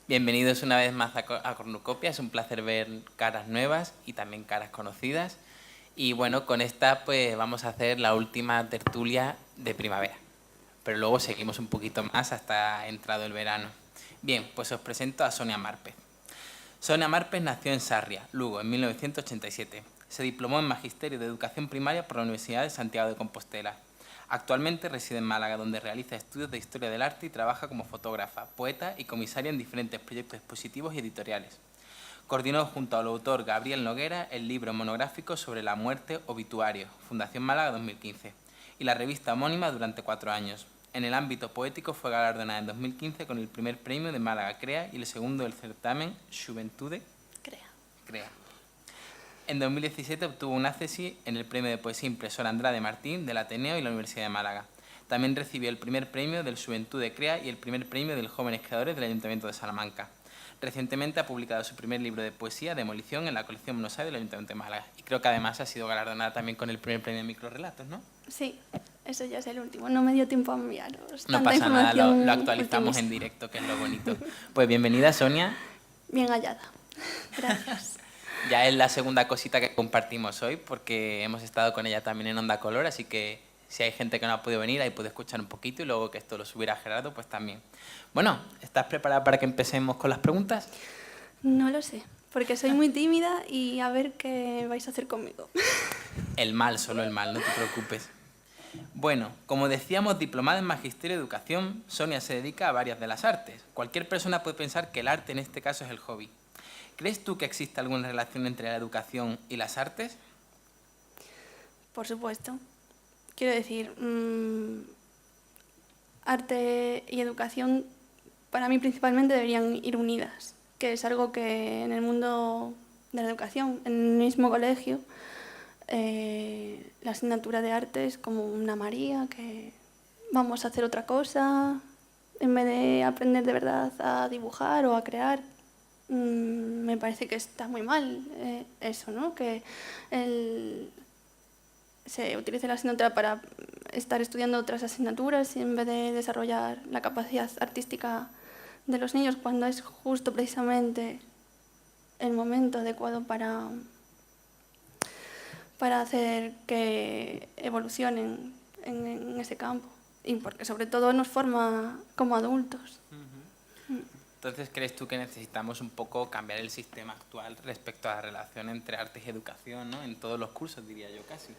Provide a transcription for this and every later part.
Bienvenidos una vez más a Cornucopia. Es un placer ver caras nuevas y también caras conocidas. Y bueno, con esta pues vamos a hacer la última tertulia de primavera. Pero luego seguimos un poquito más hasta entrado el verano. Bien, pues os presento a Sonia Márquez. Sonia Márquez nació en Sarria, Lugo, en 1987. Se diplomó en Magisterio de Educación Primaria por la Universidad de Santiago de Compostela. Actualmente reside en Málaga, donde realiza estudios de Historia del Arte y trabaja como fotógrafa, poeta y comisaria en diferentes proyectos expositivos y editoriales. Coordinó junto al autor Gabriel Noguera el libro monográfico sobre la muerte Obituario, Fundación Málaga 2015, y la revista homónima durante 4 años. En el ámbito poético fue galardonada en 2015 con el primer premio de Málaga CREA y el segundo del certamen Xuventude CREA. En 2017 obtuvo un accesi en el premio de poesía impresora Andrade Martín del Ateneo y la Universidad de Málaga. También recibió el primer premio del Xuventude CREA y el primer premio del Jóvenes Creadores del Ayuntamiento de Salamanca. Recientemente ha publicado su primer libro de poesía, Demolición, en la colección Monosai del Ayuntamiento de Málaga. Y creo que además ha sido galardonada también con el primer premio de microrelatos, ¿no? Sí, eso ya es el último. No me dio tiempo a enviaros. No pasa nada, lo actualizamos en directo, que es lo bonito. Pues bienvenida, Sonia. Bien hallada. Gracias. Ya es la segunda cosita que compartimos hoy, porque hemos estado con ella también en Onda Color, así que si hay gente que no ha podido venir, ahí puede escuchar un poquito y luego que esto lo subiera Gerardo, pues también. Bueno, ¿estás preparada para que empecemos con las preguntas? No lo sé, porque soy muy tímida y a ver qué vais a hacer conmigo. El mal, solo el mal, no te preocupes. Bueno, como decíamos, diplomada en Magisterio de Educación, Sonia se dedica a varias de las artes. Cualquier persona puede pensar que el arte en este caso es el hobby. ¿Crees tú que existe alguna relación entre la educación y las artes? Por supuesto. Quiero decir, arte y educación para mí principalmente deberían ir unidas, que es algo que en el mundo de la educación, en el mismo colegio, la asignatura de arte es como una María, que vamos a hacer otra cosa, en vez de aprender de verdad a dibujar o a crear. Me parece que está muy mal eso, ¿no? Que se utilice la asignatura para estar estudiando otras asignaturas en vez de desarrollar la capacidad artística de los niños, cuando es justo precisamente el momento adecuado para hacer que evolucionen en ese campo, y porque sobre todo nos forma como adultos. Entonces, ¿crees tú que necesitamos un poco cambiar el sistema actual respecto a la relación entre artes y educación, ¿no? En todos los cursos, diría yo, casi.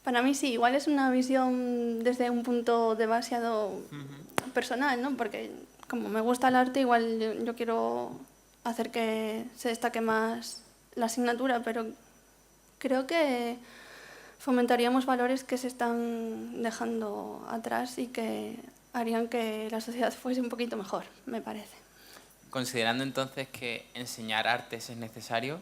Para mí sí, igual es una visión desde un punto demasiado personal, ¿no? Porque como me gusta el arte, igual yo quiero hacer que se destaque más la asignatura, pero creo que fomentaríamos valores que se están dejando atrás y que harían que la sociedad fuese un poquito mejor, me parece. Considerando entonces que enseñar artes es necesario,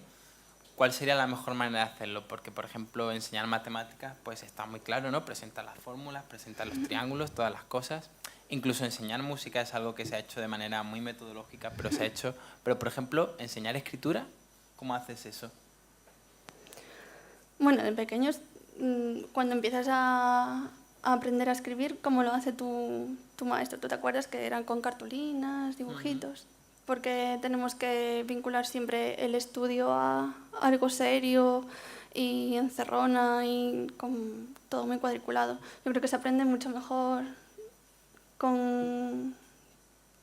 ¿cuál sería la mejor manera de hacerlo? Porque, por ejemplo, enseñar matemáticas pues está muy claro, ¿no? Presentar las fórmulas, presentar los triángulos, todas las cosas. Incluso enseñar música es algo que se ha hecho de manera muy metodológica, pero se ha hecho... Pero, por ejemplo, enseñar escritura, ¿cómo haces eso? Bueno, de pequeños, cuando empiezas a aprender a escribir, ¿cómo lo hace tu maestro? ¿Tú te acuerdas que eran con cartulinas, dibujitos? Porque tenemos que vincular siempre el estudio a algo serio y encerrona y con todo muy cuadriculado. Yo creo que se aprende mucho mejor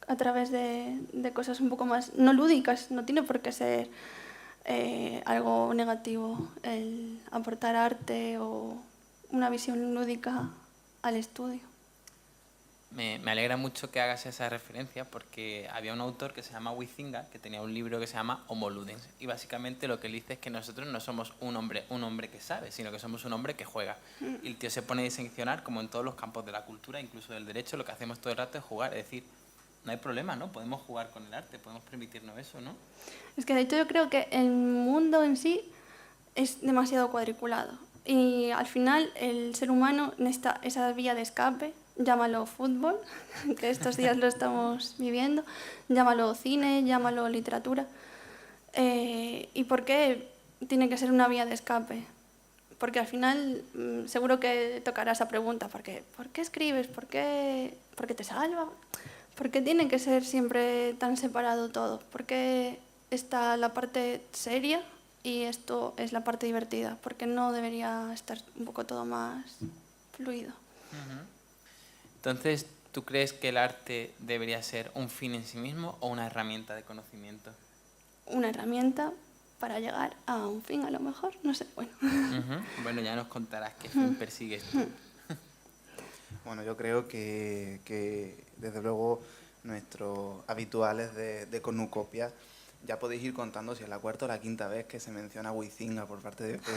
a través de cosas un poco más, no lúdicas, no tiene por qué ser algo negativo el aportar arte o una visión lúdica al estudio. Me alegra mucho que hagas esa referencia porque había un autor que se llama Huizinga que tenía un libro que se llama Homo Ludens y básicamente lo que él dice es que nosotros no somos un hombre que sabe, sino que somos un hombre que juega. Y el tío se pone a diseccionar como en todos los campos de la cultura, incluso del derecho, lo que hacemos todo el rato es jugar, es decir, no hay problema, ¿no? Podemos jugar con el arte, podemos permitirnos eso, ¿no? Es que de hecho yo creo que el mundo en sí es demasiado cuadriculado y al final el ser humano necesita esa vía de escape, llámalo fútbol, que estos días lo estamos viviendo, llámalo cine, llámalo literatura. ¿Y por qué tiene que ser una vía de escape? Porque al final seguro que tocará esa pregunta, ¿por qué escribes? ¿Por qué te salva? ¿Por qué tiene que ser siempre tan separado todo? ¿Por qué está la parte seria y esto es la parte divertida? ¿Por qué no debería estar un poco todo más fluido? Entonces, ¿tú crees que el arte debería ser un fin en sí mismo o una herramienta de conocimiento? Una herramienta para llegar a un fin, a lo mejor, no sé, bueno. Bueno, ya nos contarás qué fin persigues tú. Bueno, yo creo que desde luego nuestros habituales de Cornucopia ya podéis ir contando si es la cuarta o la quinta vez que se menciona Huizinga por parte de Pedro.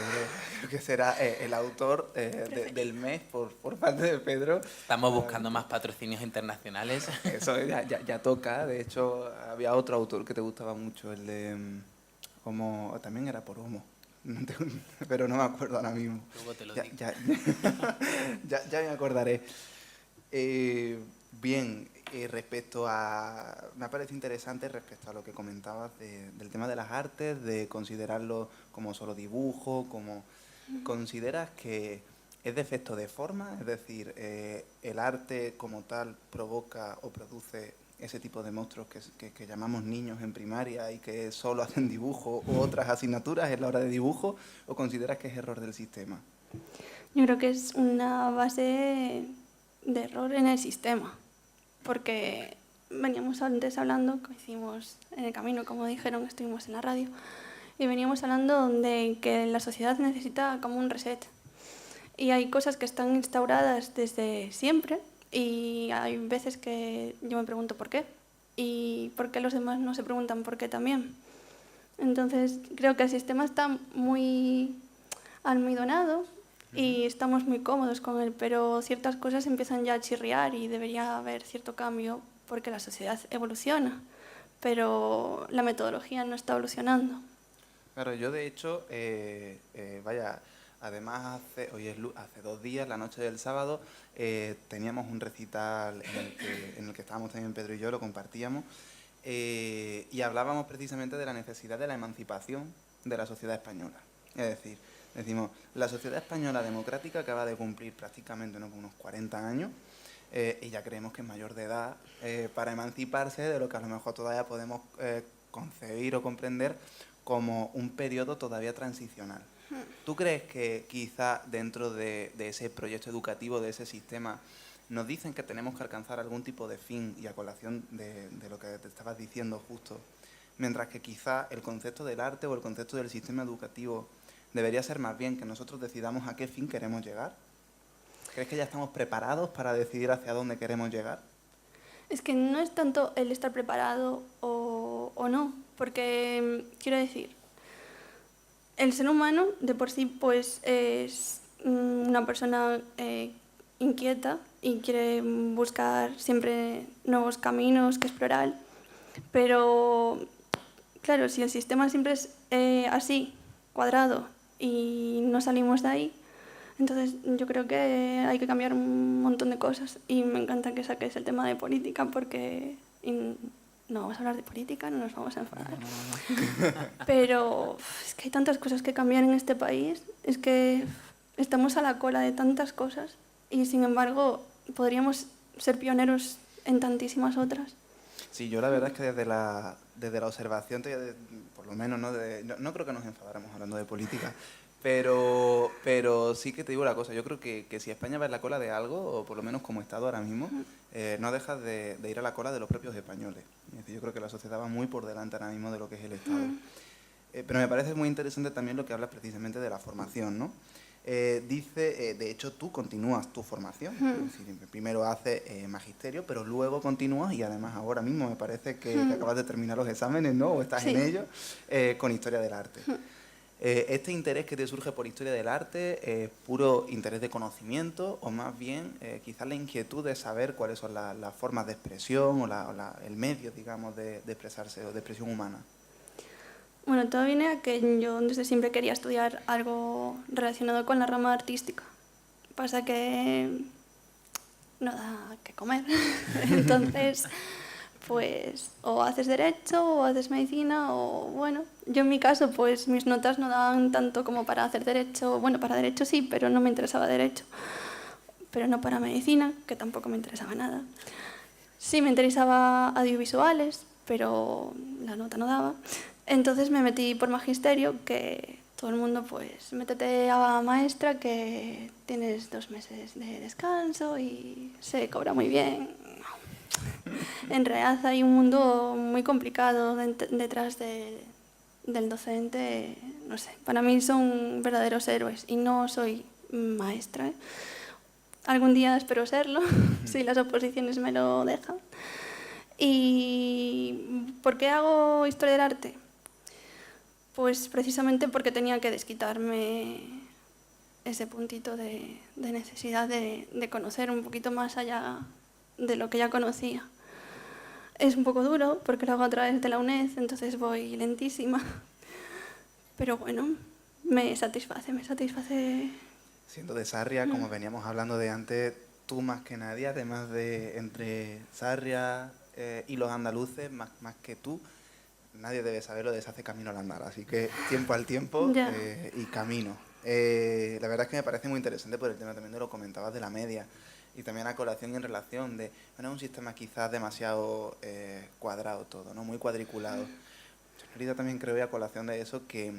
Creo que será el autor del mes por parte de Pedro. Estamos buscando más patrocinios internacionales. Eso ya toca. De hecho, había otro autor que te gustaba mucho, el de Homo, también era por Homo. Pero no me acuerdo ahora mismo. Luego te lo Ya, digo. ya me acordaré. Bien, respecto a... Me parece interesante respecto a lo que comentabas del tema de las artes, de considerarlo como solo dibujo, como... ¿Consideras que es defecto de forma? Es decir, el arte como tal provoca o produce ese tipo de monstruos que llamamos niños en primaria y que solo hacen dibujo u otras asignaturas en la hora de dibujo, ¿o consideras que es error del sistema? Yo creo que es una base de error en el sistema, porque veníamos antes hablando, que hicimos en el camino, como dijeron, estuvimos en la radio, y veníamos hablando de que la sociedad necesita como un reset. Y hay cosas que están instauradas desde siempre y hay veces que yo me pregunto por qué y por qué los demás no se preguntan por qué también. Entonces creo que el sistema está muy almidonado y estamos muy cómodos con él, pero ciertas cosas empiezan ya a chirriar y debería haber cierto cambio porque la sociedad evoluciona, pero la metodología no está evolucionando. Claro, yo de hecho, además hace 2 días, la noche del sábado, teníamos un recital en el que estábamos también Pedro y yo, lo compartíamos, y hablábamos precisamente de la necesidad de la emancipación de la sociedad española. Es decir, decimos, la sociedad española democrática acaba de cumplir prácticamente unos 40 años, y ya creemos que es mayor de edad para emanciparse de lo que a lo mejor todavía podemos concebir o comprender como un periodo todavía transicional. ¿Tú crees que quizá dentro de ese proyecto educativo, de ese sistema, nos dicen que tenemos que alcanzar algún tipo de fin, y a colación de lo que te estabas diciendo justo, mientras que quizá el concepto del arte o el concepto del sistema educativo debería ser más bien que nosotros decidamos a qué fin queremos llegar? ¿Crees que ya estamos preparados para decidir hacia dónde queremos llegar? Es que no es tanto el estar preparado o no, porque quiero decir, el ser humano de por sí pues es una persona inquieta y quiere buscar siempre nuevos caminos que explorar, pero claro, si el sistema siempre es así, cuadrado, y no salimos de ahí, entonces yo creo que hay que cambiar un montón de cosas y me encanta que saques el tema de política porque no vamos a hablar de política, no nos vamos a enfadar. Pero es que hay tantas cosas que cambiar en este país, es que estamos a la cola de tantas cosas y sin embargo podríamos ser pioneros en tantísimas otras. Sí, yo la verdad es que desde la observación, por lo menos, no creo que nos enfadáramos hablando de política, pero sí que te digo una cosa, yo creo que si España va en la cola de algo, o por lo menos como Estado ahora mismo, no deja de ir a la cola de los propios españoles. Es decir, yo creo que la sociedad va muy por delante ahora mismo de lo que es el Estado. Pero me parece muy interesante también lo que hablas precisamente de la formación, ¿no? De hecho, tú continúas tu formación. Es decir, primero haces magisterio, pero luego continúas y además ahora mismo me parece que acabas de terminar los exámenes, ¿no? O estás en ellos, con Historia del Arte. ¿Este interés que te surge por Historia del Arte es puro interés de conocimiento o más bien quizás la inquietud de saber cuáles son las formas de expresión o el medio, digamos, de expresarse o de expresión humana? Bueno, todo viene a que yo desde siempre quería estudiar algo relacionado con la rama artística. Pasa que no da que comer. Entonces, pues o haces derecho o haces medicina o bueno, yo en mi caso pues mis notas no daban tanto como para hacer derecho. Bueno, para derecho sí, pero no me interesaba derecho. Pero no para medicina, que tampoco me interesaba nada. Sí, me interesaba audiovisuales, pero la nota no daba. Entonces me metí por magisterio, que todo el mundo, pues, métete a maestra, que tienes 2 meses de descanso y se cobra muy bien. En realidad hay un mundo muy complicado detrás del docente. No sé, para mí son verdaderos héroes y no soy maestra, ¿eh? Algún día espero serlo, si las oposiciones me lo dejan. ¿Y por qué hago historia del arte? Pues precisamente porque tenía que desquitarme ese puntito de necesidad de conocer un poquito más allá de lo que ya conocía. Es un poco duro porque lo hago a través de la UNED, entonces voy lentísima. Pero bueno, me satisface, me satisface. Siendo de Sarria, como veníamos hablando de antes, tú más que nadie, además de entre Sarria y los andaluces, más que tú, nadie debe saberlo de Hace Camino al Andar. Así que tiempo al tiempo Ya. y camino. La verdad es que me parece muy interesante por el tema también de lo comentabas de la media y también a colación en relación de, bueno, un sistema quizás demasiado cuadrado todo, ¿no? Muy cuadriculado. Yo en realidad también creo, y a colación de eso, que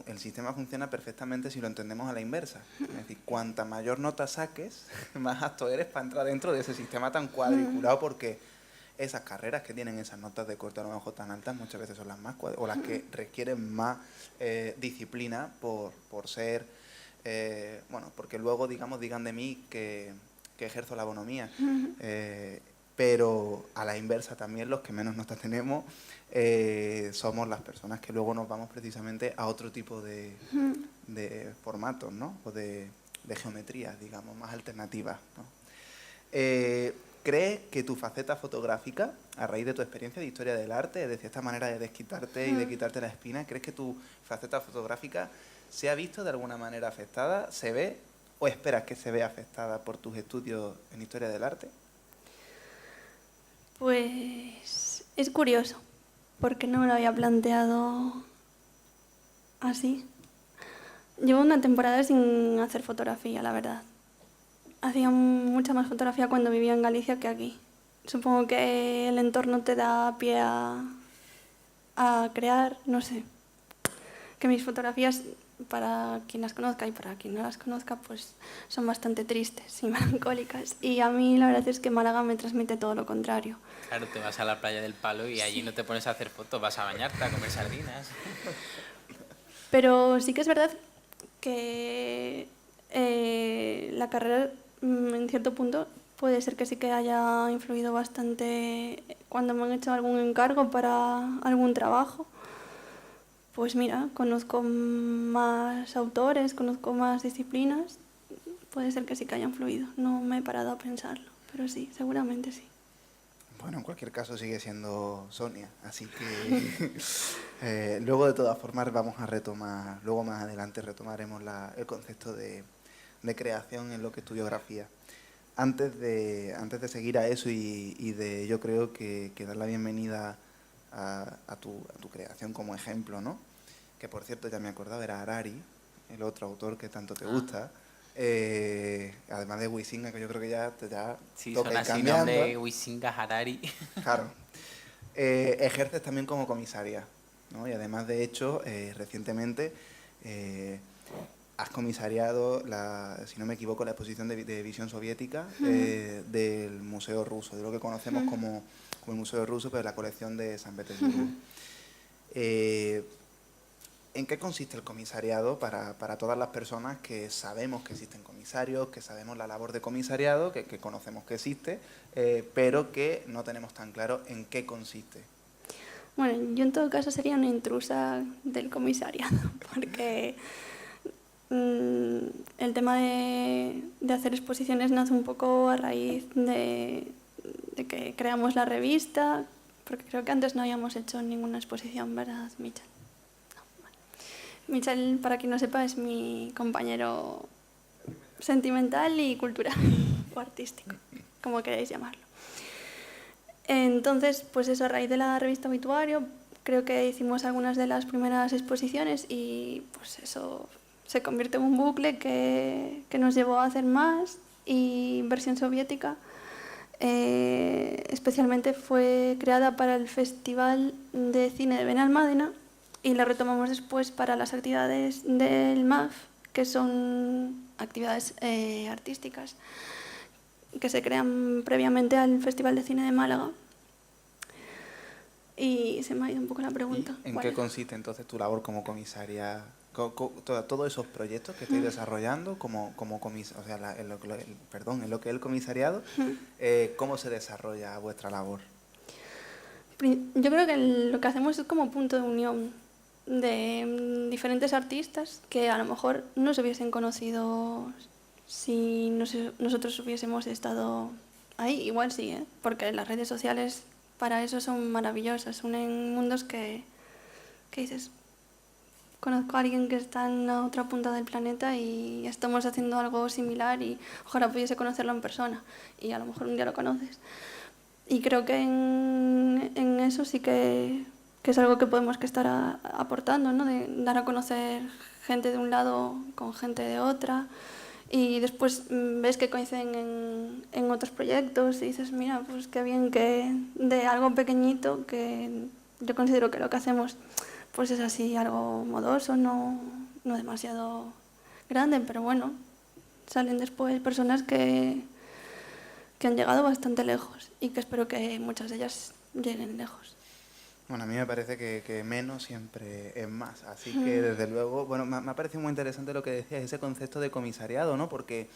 el sistema funciona perfectamente si lo entendemos a la inversa. Es decir, cuanta mayor nota saques, más apto eres para entrar dentro de ese sistema tan cuadriculado, porque esas carreras que tienen esas notas de corte a lo mejor tan altas muchas veces son las más o las que requieren más disciplina por ser, bueno, porque luego, digamos, digan de mí que ejerzo la bonomía. Pero a la inversa también los que menos notas tenemos somos las personas que luego nos vamos precisamente a otro tipo de formatos, ¿no? O de geometrías, digamos, más alternativas, ¿no? ¿Crees que tu faceta fotográfica, a raíz de tu experiencia de historia del arte, es decir, esta manera de desquitarte y de quitarte la espina, crees que tu faceta fotográfica se ha visto de alguna manera afectada, se ve o esperas que se vea afectada por tus estudios en historia del arte? Pues es curioso, porque no me lo había planteado así. Llevo una temporada sin hacer fotografía, la verdad. Hacía mucha más fotografía cuando vivía en Galicia que aquí. Supongo que el entorno te da pie a crear, no sé. Que mis fotografías, para quien las conozca y para quien no las conozca, pues son bastante tristes y melancólicas. Y a mí la verdad es que Málaga me transmite todo lo contrario. Claro, te vas a la playa del Palo y allí no te pones a hacer fotos, vas a bañarte, a comer sardinas. Pero sí que es verdad que la carrera, en cierto punto, puede ser que sí que haya influido bastante cuando me han hecho algún encargo para algún trabajo. Pues mira, conozco más autores, conozco más disciplinas, puede ser que sí que hayan influido. No me he parado a pensarlo, pero sí, seguramente sí. Bueno, en cualquier caso sigue siendo Sonia, así que luego de todas formas vamos a retomar, luego más adelante retomaremos el concepto de creación en lo que es tu biografía. Antes de seguir a eso y de yo creo que dar la bienvenida a tu creación como ejemplo, ¿no? Que por cierto ya me acordaba, era Harari, el otro autor que tanto te gusta. Además de Huizinga, que yo creo que ya Sí, toca son ir así cambiando. nombre, Huizinga, Harari. Claro. Ejerces también como comisaria, ¿no? Y además, de hecho, recientemente has comisariado, si no me equivoco, la exposición de visión soviética del Museo Ruso, de lo que conocemos como el Museo Ruso, pero la colección de San Petersburgo. ¿En qué consiste el comisariado para todas las personas que sabemos que existen comisarios, que sabemos la labor de comisariado, que conocemos que existe, pero que no tenemos tan claro en qué consiste? Bueno, yo en todo caso sería una intrusa del comisariado, porque el tema de hacer exposiciones nace un poco a raíz de que creamos la revista, porque creo que antes no habíamos hecho ninguna exposición, ¿verdad, Michel? No, vale. Michel, para quien no sepa, es mi compañero sentimental y cultural, o artístico, como queráis llamarlo. Entonces, pues eso, a raíz de la revista Obituario, creo que hicimos algunas de las primeras exposiciones y pues eso se convierte en un bucle que nos llevó a hacer más, y versión soviética especialmente fue creada para el Festival de Cine de Benalmádena y la retomamos después para las actividades del MAF, que son actividades artísticas que se crean previamente al Festival de Cine de Málaga. Y se me ha ido un poco la pregunta. ¿Y en qué consiste entonces tu labor como comisaria? Todos esos proyectos que estáis desarrollando como o sea, en lo que es el comisariado, ¿cómo se desarrolla vuestra labor? Yo creo que lo que hacemos es como punto de unión de diferentes artistas que a lo mejor no se hubiesen conocido si nosotros hubiésemos estado ahí. Igual sí, porque las redes sociales para eso son maravillosas, unen mundos que dices, conozco a alguien que está en la otra punta del planeta y estamos haciendo algo similar y ojalá pudiese conocerlo en persona y a lo mejor un día lo conoces. Y creo que en eso sí que es algo que podemos que estar aportando, ¿no? De dar a conocer gente de un lado con gente de otra y después ves que coinciden en otros proyectos y dices, mira, pues qué bien que de algo pequeñito, que yo considero que lo que hacemos pues es así algo modoso, no demasiado grande, pero bueno, salen después personas que han llegado bastante lejos y que espero que muchas de ellas lleguen lejos. Bueno, a mí me parece que menos siempre es más, así que desde luego, bueno, me ha parecido muy interesante lo que decías, ese concepto de comisariado, ¿no? Porque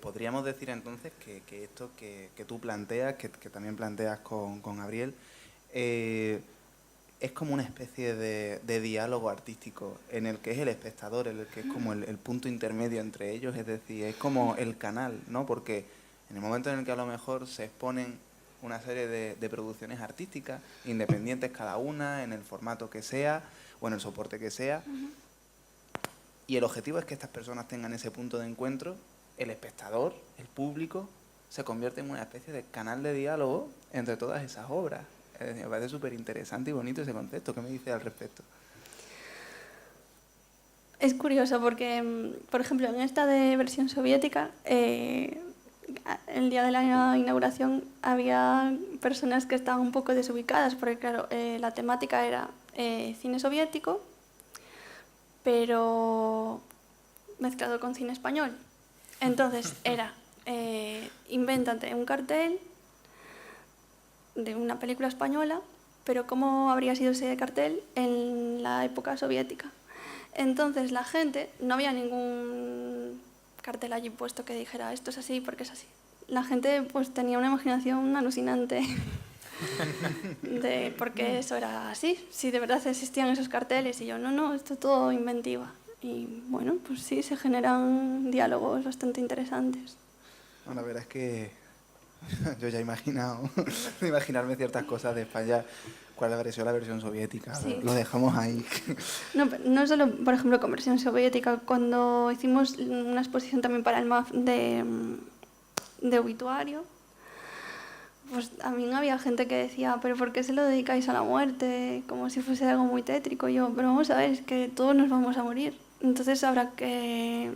podríamos decir entonces que esto que tú planteas, que también planteas con Gabriel, es como una especie de diálogo artístico en el que es el espectador, en el que es como el punto intermedio entre ellos, es decir, es como el canal, ¿no? Porque en el momento en el que a lo mejor se exponen una serie de producciones artísticas, independientes cada una, en el formato que sea o en el soporte que sea, y el objetivo es que estas personas tengan ese punto de encuentro, el espectador, el público, se convierte en una especie de canal de diálogo entre todas esas obras. Me parece súper interesante y bonito ese concepto. ¿Qué me dices al respecto? Es curioso porque, por ejemplo, en esta de versión soviética, el día de la inauguración había personas que estaban un poco desubicadas, porque claro, la temática era cine soviético, pero mezclado con cine español. Entonces era, invéntate un cartel de una película española, pero ¿cómo habría sido ese cartel en la época soviética? Entonces la gente, no había ningún cartel allí puesto que dijera esto es así porque es así. La gente pues tenía una imaginación alucinante de por qué eso era así, si de verdad existían esos carteles y yo, no, esto es todo inventiva. Y bueno, pues sí, se generan diálogos bastante interesantes. No, la verdad es que yo ya he imaginado, imaginarme ciertas cosas de España, cuál habría sido la versión soviética, Sí. Lo dejamos ahí. No solo, por ejemplo, con versión soviética, cuando hicimos una exposición también para el MAF de obituario, pues también había gente que decía, pero ¿por qué se lo dedicáis a la muerte? Como si fuese algo muy tétrico. Y yo, pero vamos a ver, es que todos nos vamos a morir. Entonces habrá que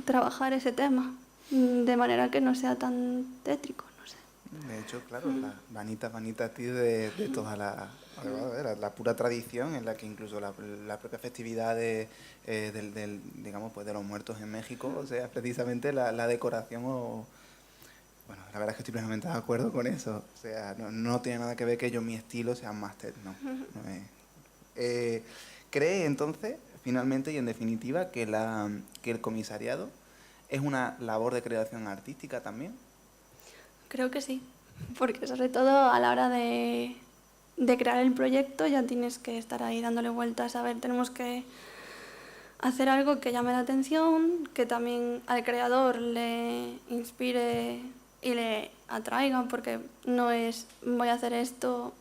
trabajar ese tema de manera que no sea tan tétrico, no sé. De hecho, claro, la vanita tío de toda la pura tradición en la que incluso la propia festividad digamos, pues de los muertos en México, o sea, precisamente la decoración bueno, la verdad es que estoy plenamente de acuerdo con eso. O sea, no tiene nada que ver que yo mi estilo sea más no. ¿Cree entonces, finalmente y en definitiva, que el comisariado es una labor de creación artística también? Creo que sí, porque sobre todo a la hora de crear el proyecto ya tienes que estar ahí dándole vueltas. A ver, tenemos que hacer algo que llame la atención, que también al creador le inspire y le atraiga, porque no es voy a hacer esto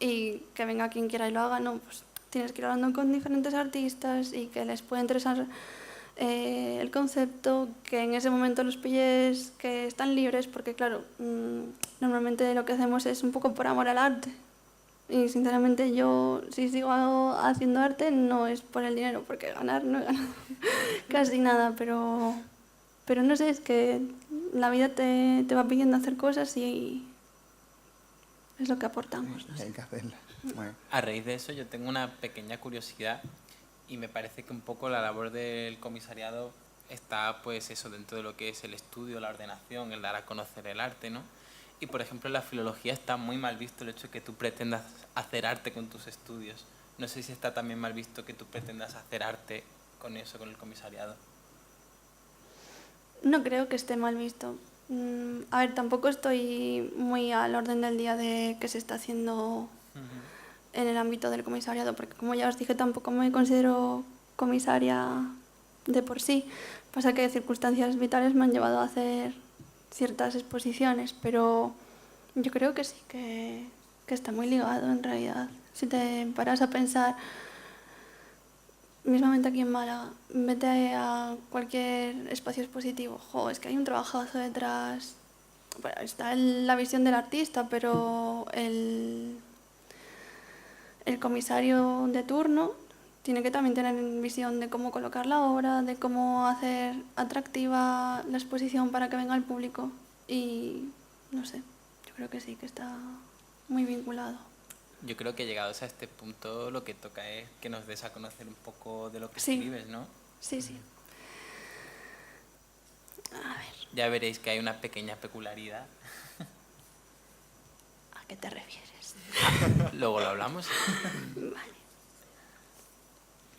y que venga quien quiera y lo haga, no, pues tienes que ir hablando con diferentes artistas y que les pueda interesar el concepto, que en ese momento los pilles que están libres, porque claro, normalmente lo que hacemos es un poco por amor al arte. Y sinceramente yo, si sigo haciendo arte, no es por el dinero, porque ganar no he ganado casi nada, pero Pero no sé, es que la vida te va pidiendo hacer cosas y es lo que aportamos. No Y sé. hay que hacerla. Bueno, A raíz de eso yo tengo una pequeña curiosidad y me parece que un poco la labor del comisariado está pues eso dentro de lo que es el estudio, la ordenación, el dar a conocer el arte, ¿no? Y por ejemplo en la filología está muy mal visto el hecho de que tú pretendas hacer arte con tus estudios. No sé si está también mal visto que tú pretendas hacer arte con eso, con el comisariado. No creo que esté mal visto. A ver, tampoco estoy muy al orden del día de qué se está haciendo en el ámbito del comisariado, porque como ya os dije, tampoco me considero comisaria de por sí. Pasa que circunstancias vitales me han llevado a hacer ciertas exposiciones, pero yo creo que sí, que está muy ligado en realidad. Si te paras a pensar, mismamente aquí en Málaga, vete a cualquier espacio expositivo, jo, es que hay un trabajazo detrás. Bueno, está la visión del artista, pero el comisario de turno tiene que también tener visión de cómo colocar la obra, de cómo hacer atractiva la exposición para que venga el público. Y no sé, yo creo que sí, que está muy vinculado. Yo creo que llegados a este punto lo que toca es que nos des a conocer un poco de lo que Sí. escribes, ¿no? Sí, sí. A ver, Ya veréis que hay una pequeña peculiaridad. ¿a qué te refieres? Luego lo hablamos. Vale.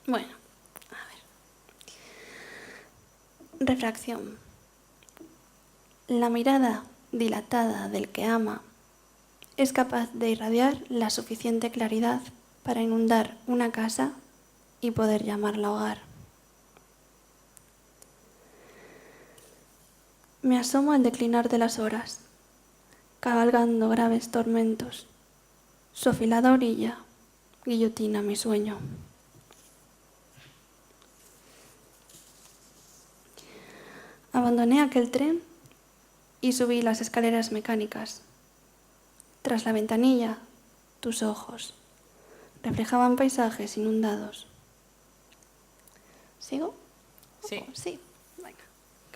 Bueno, a ver. Refracción. La mirada dilatada del que ama es capaz de irradiar la suficiente claridad para inundar una casa y poder llamarla hogar. Me asomo al declinar de las horas, cabalgando graves tormentos. Su afilada orilla guillotina mi sueño. Abandoné aquel tren y subí las escaleras mecánicas. Tras la ventanilla, tus ojos reflejaban paisajes inundados. ¿Sigo? Sí. Sí, venga.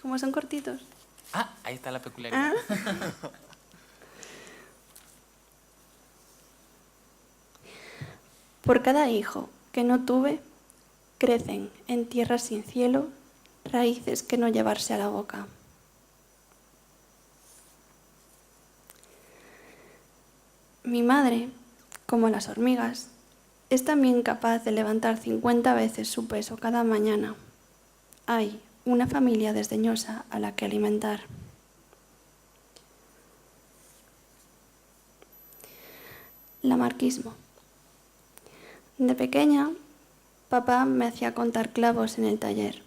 Como son cortitos. Ah, ahí está la peculiaridad. Por cada hijo que no tuve, crecen en tierras sin cielo raíces que no llevarse a la boca. Mi madre, como las hormigas, es también capaz de levantar 50 veces su peso cada mañana. Hay una familia desdeñosa a la que alimentar. Lamarquismo. De pequeña, papá me hacía contar clavos en el taller.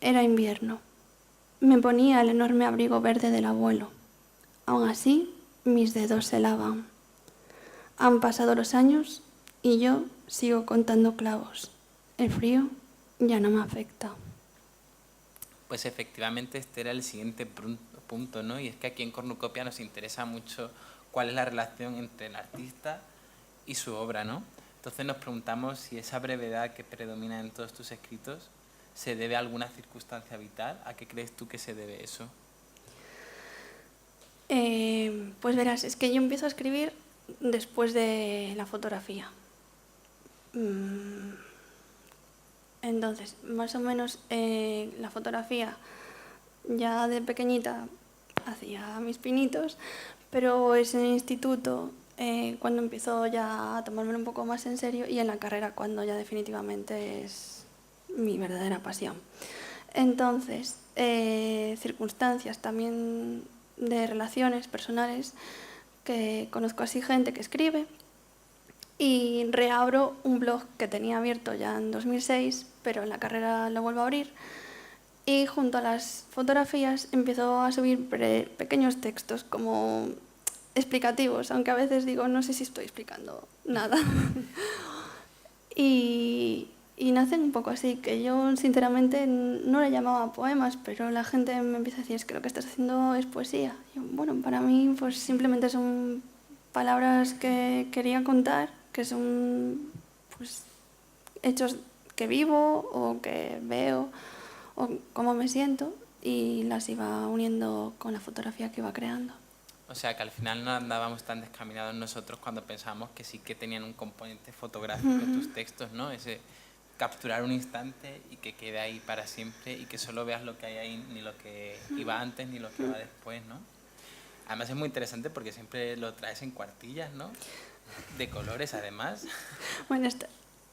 Era invierno. Me ponía el enorme abrigo verde del abuelo. Aún así, mis dedos se lavan. Han pasado los años y yo sigo contando clavos. El frío ya no me afecta. Pues efectivamente este era el siguiente punto, ¿no? Y es que aquí en Cornucopia nos interesa mucho cuál es la relación entre el artista y su obra, ¿no? Entonces nos preguntamos si esa brevedad que predomina en todos tus escritos se debe a alguna circunstancia vital. ¿A qué crees tú que se debe eso? Pues verás, es que yo empiezo a escribir después de la fotografía. Entonces, más o menos la fotografía ya de pequeñita hacía mis pinitos, pero es en el instituto cuando empiezo ya a tomármelo un poco más en serio y en la carrera cuando ya definitivamente es mi verdadera pasión. Entonces, circunstancias también de relaciones personales, que conozco así gente que escribe y reabro un blog que tenía abierto ya en 2006, pero en la carrera lo vuelvo a abrir y junto a las fotografías empiezo a subir pequeños textos como explicativos, aunque a veces digo no sé si estoy explicando nada. Y nacen un poco así, que yo sinceramente no le llamaba poemas, pero la gente me empieza a decir, es que lo que estás haciendo es poesía. Y yo, bueno, para mí pues simplemente son palabras que quería contar, que son pues hechos que vivo o que veo o cómo me siento. y las iba uniendo con la fotografía que iba creando. O sea, que al final no andábamos tan descaminados nosotros cuando pensábamos que sí que tenían un componente fotográfico tus textos, ¿no? Ese capturar un instante y que quede ahí para siempre y que solo veas lo que hay ahí, ni lo que iba antes ni lo que va después, ¿no? Además es muy interesante porque siempre lo traes en cuartillas, ¿no? De colores, además. Bueno, esto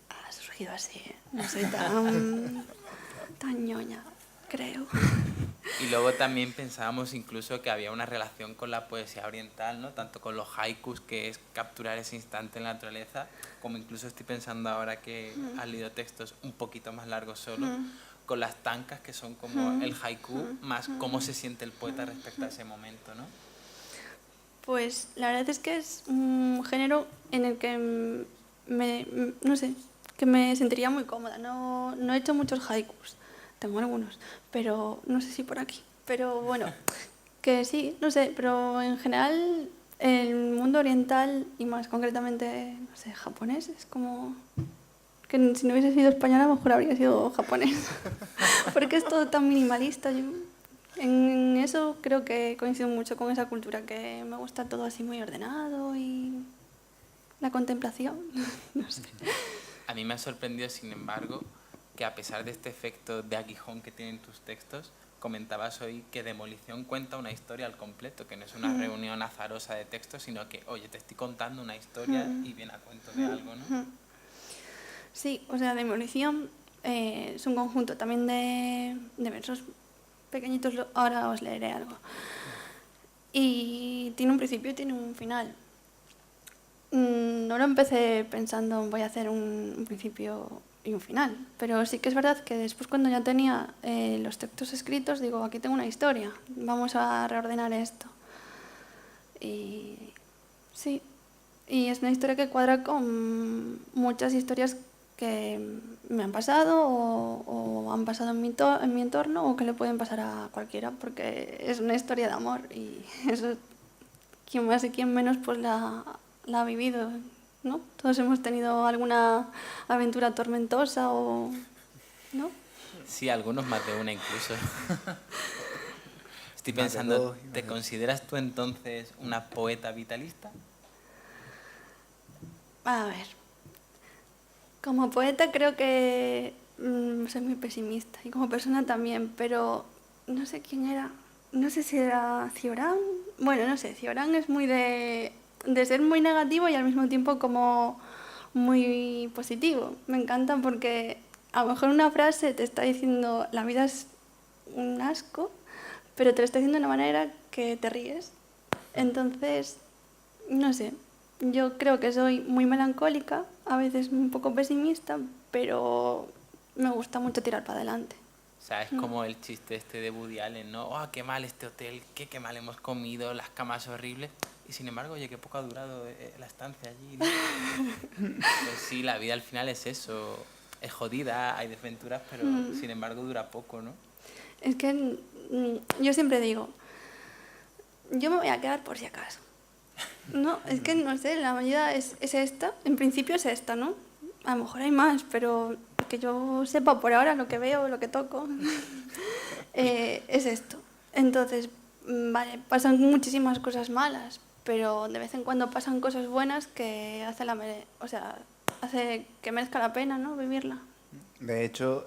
ha surgido así, no soy tan ñoña, creo. Y luego también pensábamos incluso que había una relación con la poesía oriental, ¿no? Tanto con los haikus, que es capturar ese instante en la naturaleza, como incluso estoy pensando ahora que has leído textos un poquito más largos solo, con las tankas, que son como el haiku, más cómo se siente el poeta respecto a ese momento, ¿no? Pues la verdad es que es un género en el que no sé, que me sentiría muy cómoda. No he hecho muchos haikus, tengo algunos, pero no sé si por aquí. Pero bueno, que sí, no sé, pero en general el mundo oriental y más concretamente, no sé, japonés, es como que si no hubiese sido española a lo mejor habría sido japonés. Porque es todo tan minimalista. En eso creo que coincido mucho con esa cultura, que me gusta todo así muy ordenado y la contemplación, no sé. A mí me ha sorprendido, sin embargo, que a pesar de este efecto de aguijón que tienen tus textos, comentabas hoy que Demolición cuenta una historia al completo, que no es una reunión azarosa de textos, sino que, oye, te estoy contando una historia y viene a cuento de algo, ¿no? Sí, o sea, Demolición es un conjunto también de versos pequeñitos, ahora os leeré algo. Y tiene un principio y tiene un final. No lo empecé pensando voy a hacer un principio y un final, pero sí que es verdad que después cuando ya tenía los textos escritos digo, aquí tengo una historia, vamos a reordenar esto. Y sí, y es una historia que cuadra con muchas historias que me han pasado o han pasado en mi entorno o que le pueden pasar a cualquiera, porque es una historia de amor y eso quien más y quien menos pues la ha vivido, ¿no? Todos hemos tenido alguna aventura tormentosa o... ¿no? Sí, algunos más de una incluso. Estoy Más de pensando, dos, ¿te consideras tú entonces una poeta vitalista? A ver, como poeta creo que soy muy pesimista y como persona también, pero no sé quién era, no sé si era Cioran. Bueno, no sé, Cioran es muy de ser muy negativo y al mismo tiempo como muy positivo. Me encanta porque a lo mejor una frase te está diciendo la vida es un asco, pero te lo está diciendo de una manera que te ríes. Entonces, no sé, yo creo que soy muy melancólica, a veces un poco pesimista, pero me gusta mucho tirar para adelante. O sea, es como el chiste este de Woody Allen, ¿no? ¡Oh, qué mal este hotel! ¡Qué mal hemos comido! Las camas horribles. Y sin embargo, oye, qué poco ha durado la estancia allí, ¿no? Pues sí, la vida al final es eso. Es jodida, hay desventuras, pero sin embargo dura poco, ¿no? Es que yo siempre digo, yo me voy a quedar por si acaso. No, es que no sé, la medida es esta, en principio es esta, ¿no? A lo mejor hay más, pero que yo sepa por ahora lo que veo, lo que toco, es esto. Entonces, vale, pasan muchísimas cosas malas, pero de vez en cuando pasan cosas buenas que o sea, hace que merezca la pena, ¿no? Vivirla. De hecho,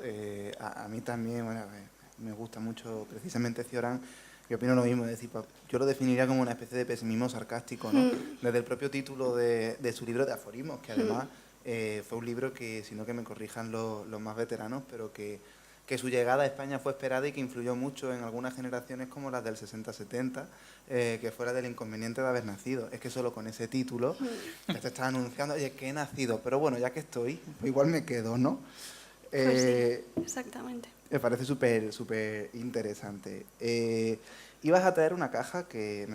a mí también, bueno, me gusta mucho precisamente Cioran. Yo opino lo mismo, es decir, yo lo definiría como una especie de pesimismo sarcástico, ¿no? Desde el propio título de su libro de aforismos, que además fue un libro que, si no que me corrijan los más veteranos, pero que su llegada a España fue esperada y que influyó mucho en algunas generaciones como las del 60-70, que fuera del inconveniente de haber nacido. Es que solo con ese título ya te estás anunciando, oye, que he nacido, pero bueno, ya que estoy, pues igual me quedo, ¿no? Pues sí, exactamente. Me parece súper interesante. Ibas a traer una caja que,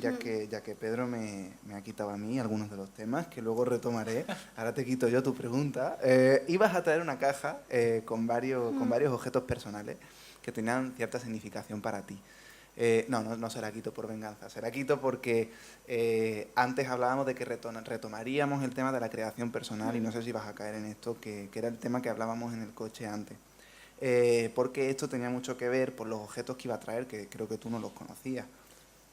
ya que Pedro me ha quitado a mí algunos de los temas, que luego retomaré. Ahora te quito yo tu pregunta. Ibas a traer una caja con varios objetos personales que tenían cierta significación para ti. No se la quito por venganza, se la quito porque antes hablábamos de que retomaríamos el tema de la creación personal y no sé si vas a caer en esto, que era el tema que hablábamos en el coche antes. porque esto tenía mucho que ver por los objetos que iba a traer, que creo que tú no los conocías.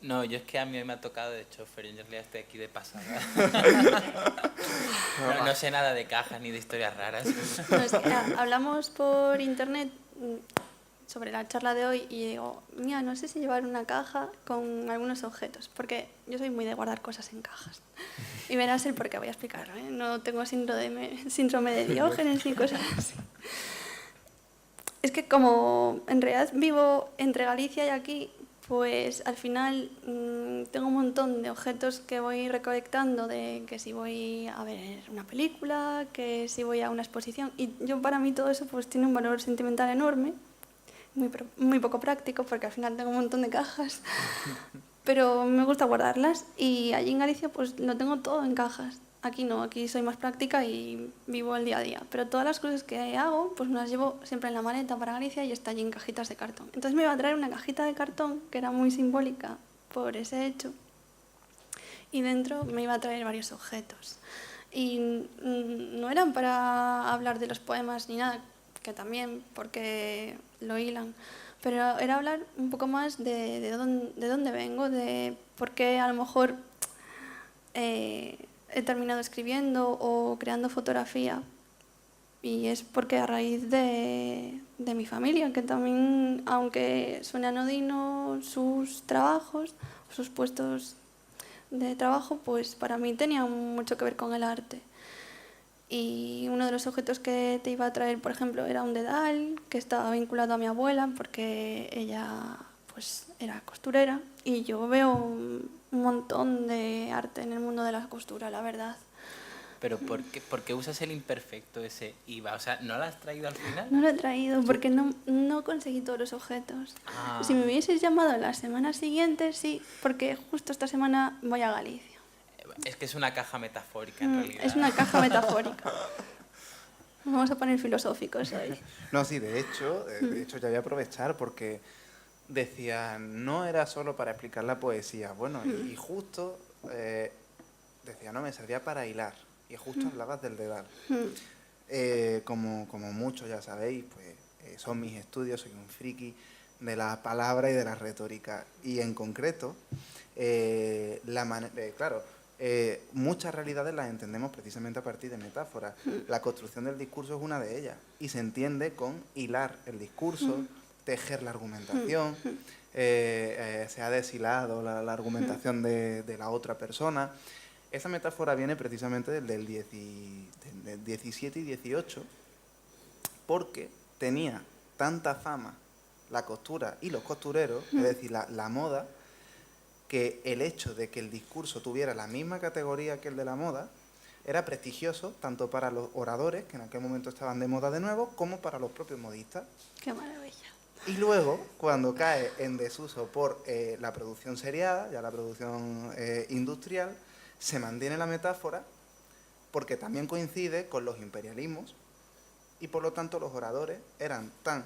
No, yo es que a mí me ha tocado de chofer, yo en realidad estoy aquí de pasada. No sé nada de cajas ni de historias raras. No, es que, hablamos por internet sobre la charla de hoy y digo, mira, no sé si llevar una caja con algunos objetos, porque yo soy muy de guardar cosas en cajas. Y verás el por qué, voy a explicarlo, ¿eh? No tengo síndrome de Diógenes ni cosas así. Es que como en realidad vivo entre Galicia y aquí, pues al final tengo un montón de objetos que voy recolectando, de que si voy a ver una película, que si voy a una exposición, y yo para mí todo eso pues tiene un valor sentimental enorme, muy poco práctico porque al final tengo un montón de cajas, pero me gusta guardarlas y allí en Galicia pues lo tengo todo en cajas. Aquí no, aquí soy más práctica y vivo el día a día. Pero todas las cosas que hago, pues me las llevo siempre en la maleta para Galicia y está allí en cajitas de cartón. Entonces me iba a traer una cajita de cartón que era muy simbólica por ese hecho. Y dentro me iba a traer varios objetos. Y no eran para hablar de los poemas ni nada, que también, porque lo hilan. Pero era hablar un poco más de dónde vengo, de por qué a lo mejor he terminado escribiendo o creando fotografía. Y es porque a raíz de mi familia, que también, aunque suene anodino sus trabajos, sus puestos de trabajo, pues para mí tenían mucho que ver con el arte. Y uno de los objetos que te iba a traer, por ejemplo, era un dedal que estaba vinculado a mi abuela porque ella pues era costurera y yo veo un montón de arte en el mundo de la costura, la verdad. Pero ¿por qué usas el imperfecto ese IVA? O sea, ¿no lo has traído al final? No lo he traído porque no conseguí todos los objetos. Ah. Si me hubieses llamado la semana siguiente, sí, porque justo esta semana voy a Galicia. Es que es una caja metafórica, en realidad. Es una caja metafórica. Vamos a poner filosóficos hoy. No, sí, de hecho ya voy a aprovechar porque decía, no era solo para explicar la poesía. Bueno, y justo decía, no, me servía para hilar. Y justo hablabas del dedal. Como muchos ya sabéis, pues son mis estudios, soy un friki de la palabra y de la retórica. Y en concreto, claro, muchas realidades las entendemos precisamente a partir de metáforas. La construcción del discurso es una de ellas. Y se entiende con hilar el discurso, tejer la argumentación, se ha deshilado la argumentación de la otra persona. Esa metáfora viene precisamente del 17 y 18, porque tenía tanta fama la costura y los costureros, es decir, la moda, que el hecho de que el discurso tuviera la misma categoría que el de la moda era prestigioso tanto para los oradores, que en aquel momento estaban de moda de nuevo, como para los propios modistas. ¡Qué maravilla! Y luego, cuando cae en desuso por la producción seriada, ya la producción industrial, se mantiene la metáfora porque también coincide con los imperialismos y por lo tanto los oradores eran tan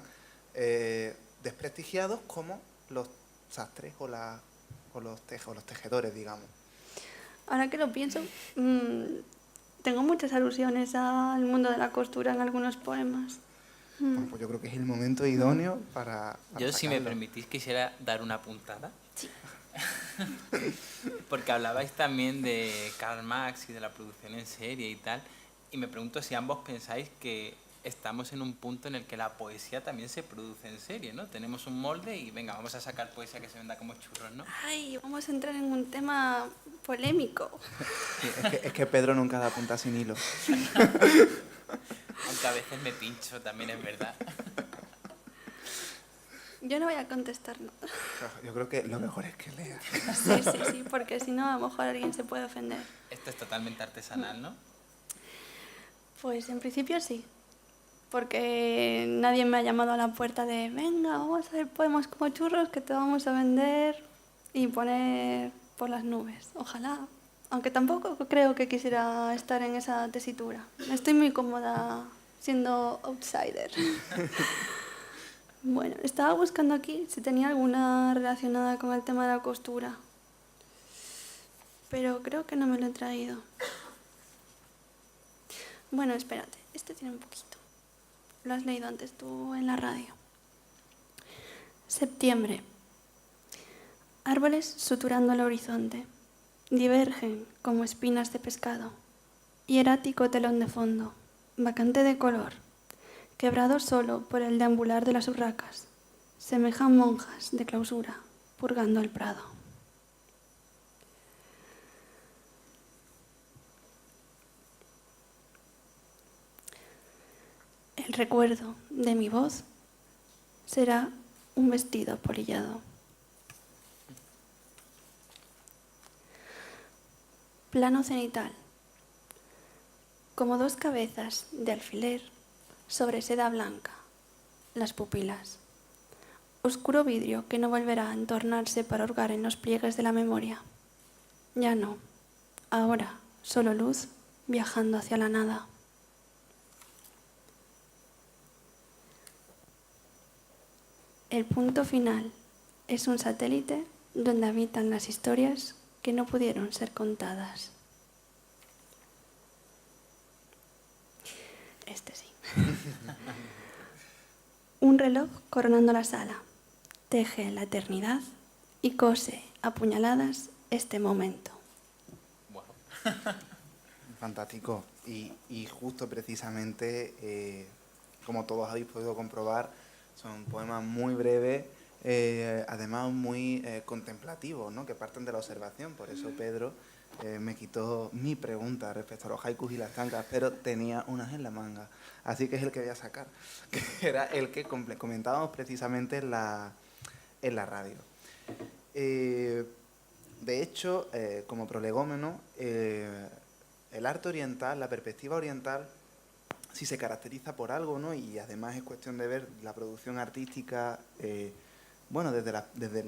desprestigiados como los sastres o los tejedores, digamos. Ahora que lo pienso, tengo muchas alusiones al mundo de la costura en algunos poemas. Bueno, pues yo creo que es el momento idóneo para Yo, si me sacarlo. permitís, quisiera dar una puntada. Sí. Porque hablabais también de Karl Marx y de la producción en serie y tal, y me pregunto si ambos pensáis que estamos en un punto en el que la poesía también se produce en serie, ¿no? Tenemos un molde y venga, vamos a sacar poesía que se venda como churros, ¿no? Ay, vamos a entrar en un tema polémico. Sí, es que Pedro nunca da punta sin hilo. Aunque a veces me pincho, también es verdad. Yo no voy a contestar nada. Yo creo que lo mejor es que leas. Sí, porque si no, a lo mejor alguien se puede ofender. Esto es totalmente artesanal, ¿no? Pues en principio sí, porque nadie me ha llamado a la puerta de venga, vamos a hacer poemas como churros que te vamos a vender y poner por las nubes. Ojalá, aunque tampoco creo que quisiera estar en esa tesitura. Estoy muy cómoda siendo outsider. Bueno, estaba buscando aquí si tenía alguna relacionada con el tema de la costura, pero creo que no me lo he traído. Bueno, espérate, este tiene un poquito. lo has leído antes tú en la radio. Septiembre. Árboles suturando el horizonte. Divergen como espinas de pescado. Hierático telón de fondo. Vacante de color. Quebrado solo por el deambular de las urracas. Semejan monjas de clausura, purgando el prado. El recuerdo de mi voz será un vestido apolillado. Plano cenital. Como dos cabezas de alfiler sobre seda blanca. Las pupilas. Oscuro vidrio que no volverá a entornarse para hurgar en los pliegues de la memoria. Ya no. Ahora, solo luz viajando hacia la nada. El punto final es un satélite donde habitan las historias que no pudieron ser contadas. Este sí. Un reloj coronando la sala. Teje la eternidad y cose a puñaladas este momento. Wow. Fantástico. Y justo precisamente, como todos habéis podido comprobar, son poemas muy breves, además muy contemplativos, ¿no? Que parten de la observación. Por eso Pedro me quitó mi pregunta respecto a los haikus y las tangas, pero tenía unas en la manga. Así que es el que voy a sacar, que era el que comentábamos precisamente en la radio. De hecho, como prolegómeno, el arte oriental, la perspectiva oriental, si se caracteriza por algo, ¿no? Y además es cuestión de ver la producción artística, bueno, desde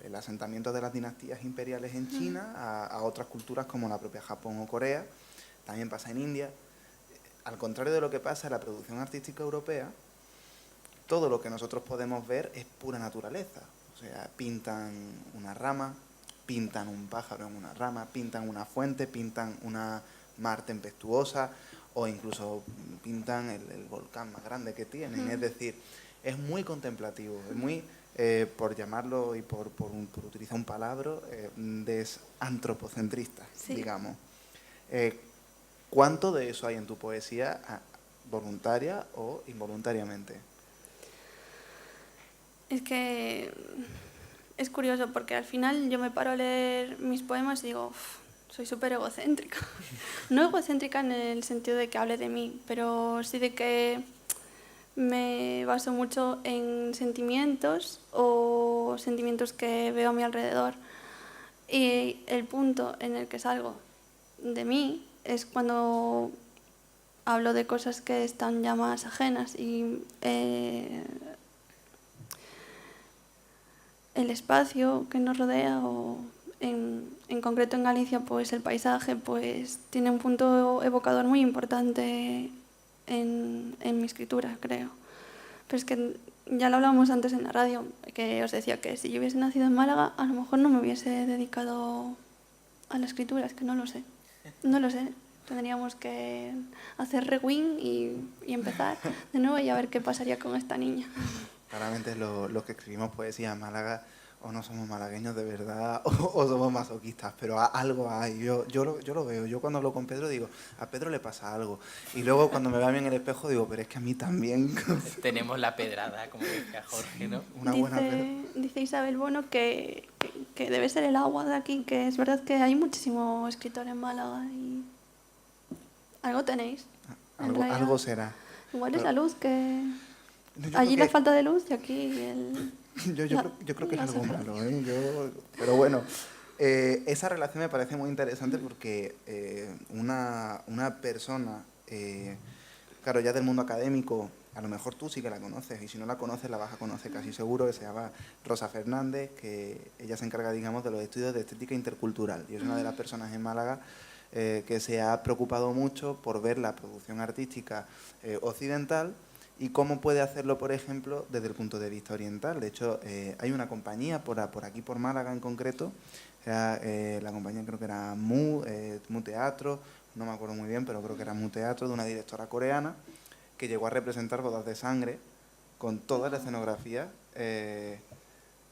el asentamiento de las dinastías imperiales en China a otras culturas como la propia Japón o Corea, también pasa en India. Al contrario de lo que pasa en la producción artística europea, todo lo que nosotros podemos ver es pura naturaleza. O sea, pintan una rama, pintan un pájaro en una rama, pintan una fuente, pintan una mar tempestuosa o incluso pintan el volcán más grande que tienen. Es decir, es muy contemplativo, es muy, por llamarlo y por utilizar un palabra, desantropocentrista, Sí. digamos. ¿Cuánto de eso hay en tu poesía, voluntaria o involuntariamente? Es que es curioso porque al final yo me paro a leer mis poemas y digo, "Uf, soy súper egocéntrica". No egocéntrica en el sentido de que hable de mí, pero sí de que me baso mucho en sentimientos o sentimientos que veo a mi alrededor. Y el punto en el que salgo de mí es cuando hablo de cosas que están ya más ajenas y el espacio que nos rodea o en concreto en Galicia pues el paisaje pues tiene un punto evocador muy importante en mi escritura, creo. Pero es que ya lo hablábamos antes en la radio, que os decía que si yo hubiese nacido en Málaga a lo mejor no me hubiese dedicado a la escritura, es que no lo sé. No lo sé. Tendríamos que hacer rewind y empezar de nuevo y a ver qué pasaría con esta niña. Claramente los que escribimos poesía en Málaga o no somos malagueños de verdad o somos masoquistas, pero algo hay. Yo lo veo. Yo cuando hablo con Pedro digo, a Pedro le pasa algo. Y luego cuando me veo a mí en el espejo digo, pero es que a mí también. Tenemos la pedrada, como decía Jorge, ¿no? Una buena Pedro. Dice Isabel Bono que debe ser el agua de aquí, que es verdad que hay muchísimo escritor en Málaga y algo tenéis. Algo será. Igual es la luz que... Yo Allí creo la falta de luz y aquí el... yo creo que es algo malo, ¿eh? Pero bueno, esa relación me parece muy interesante porque una persona, claro, ya del mundo académico, a lo mejor tú sí que la conoces, y si no la conoces la vas a conocer casi seguro, que se llama Rosa Fernández, que ella se encarga, digamos, de los estudios de estética intercultural, y es una de las personas en Málaga que se ha preocupado mucho por ver la producción artística occidental y cómo puede hacerlo, por ejemplo, desde el punto de vista oriental. De hecho, hay una compañía por aquí, por Málaga en concreto, la compañía creo que era Mu Teatro, no me acuerdo muy bien, pero creo que era Mu Teatro, de una directora coreana, que llegó a representar bodas de sangre con toda la escenografía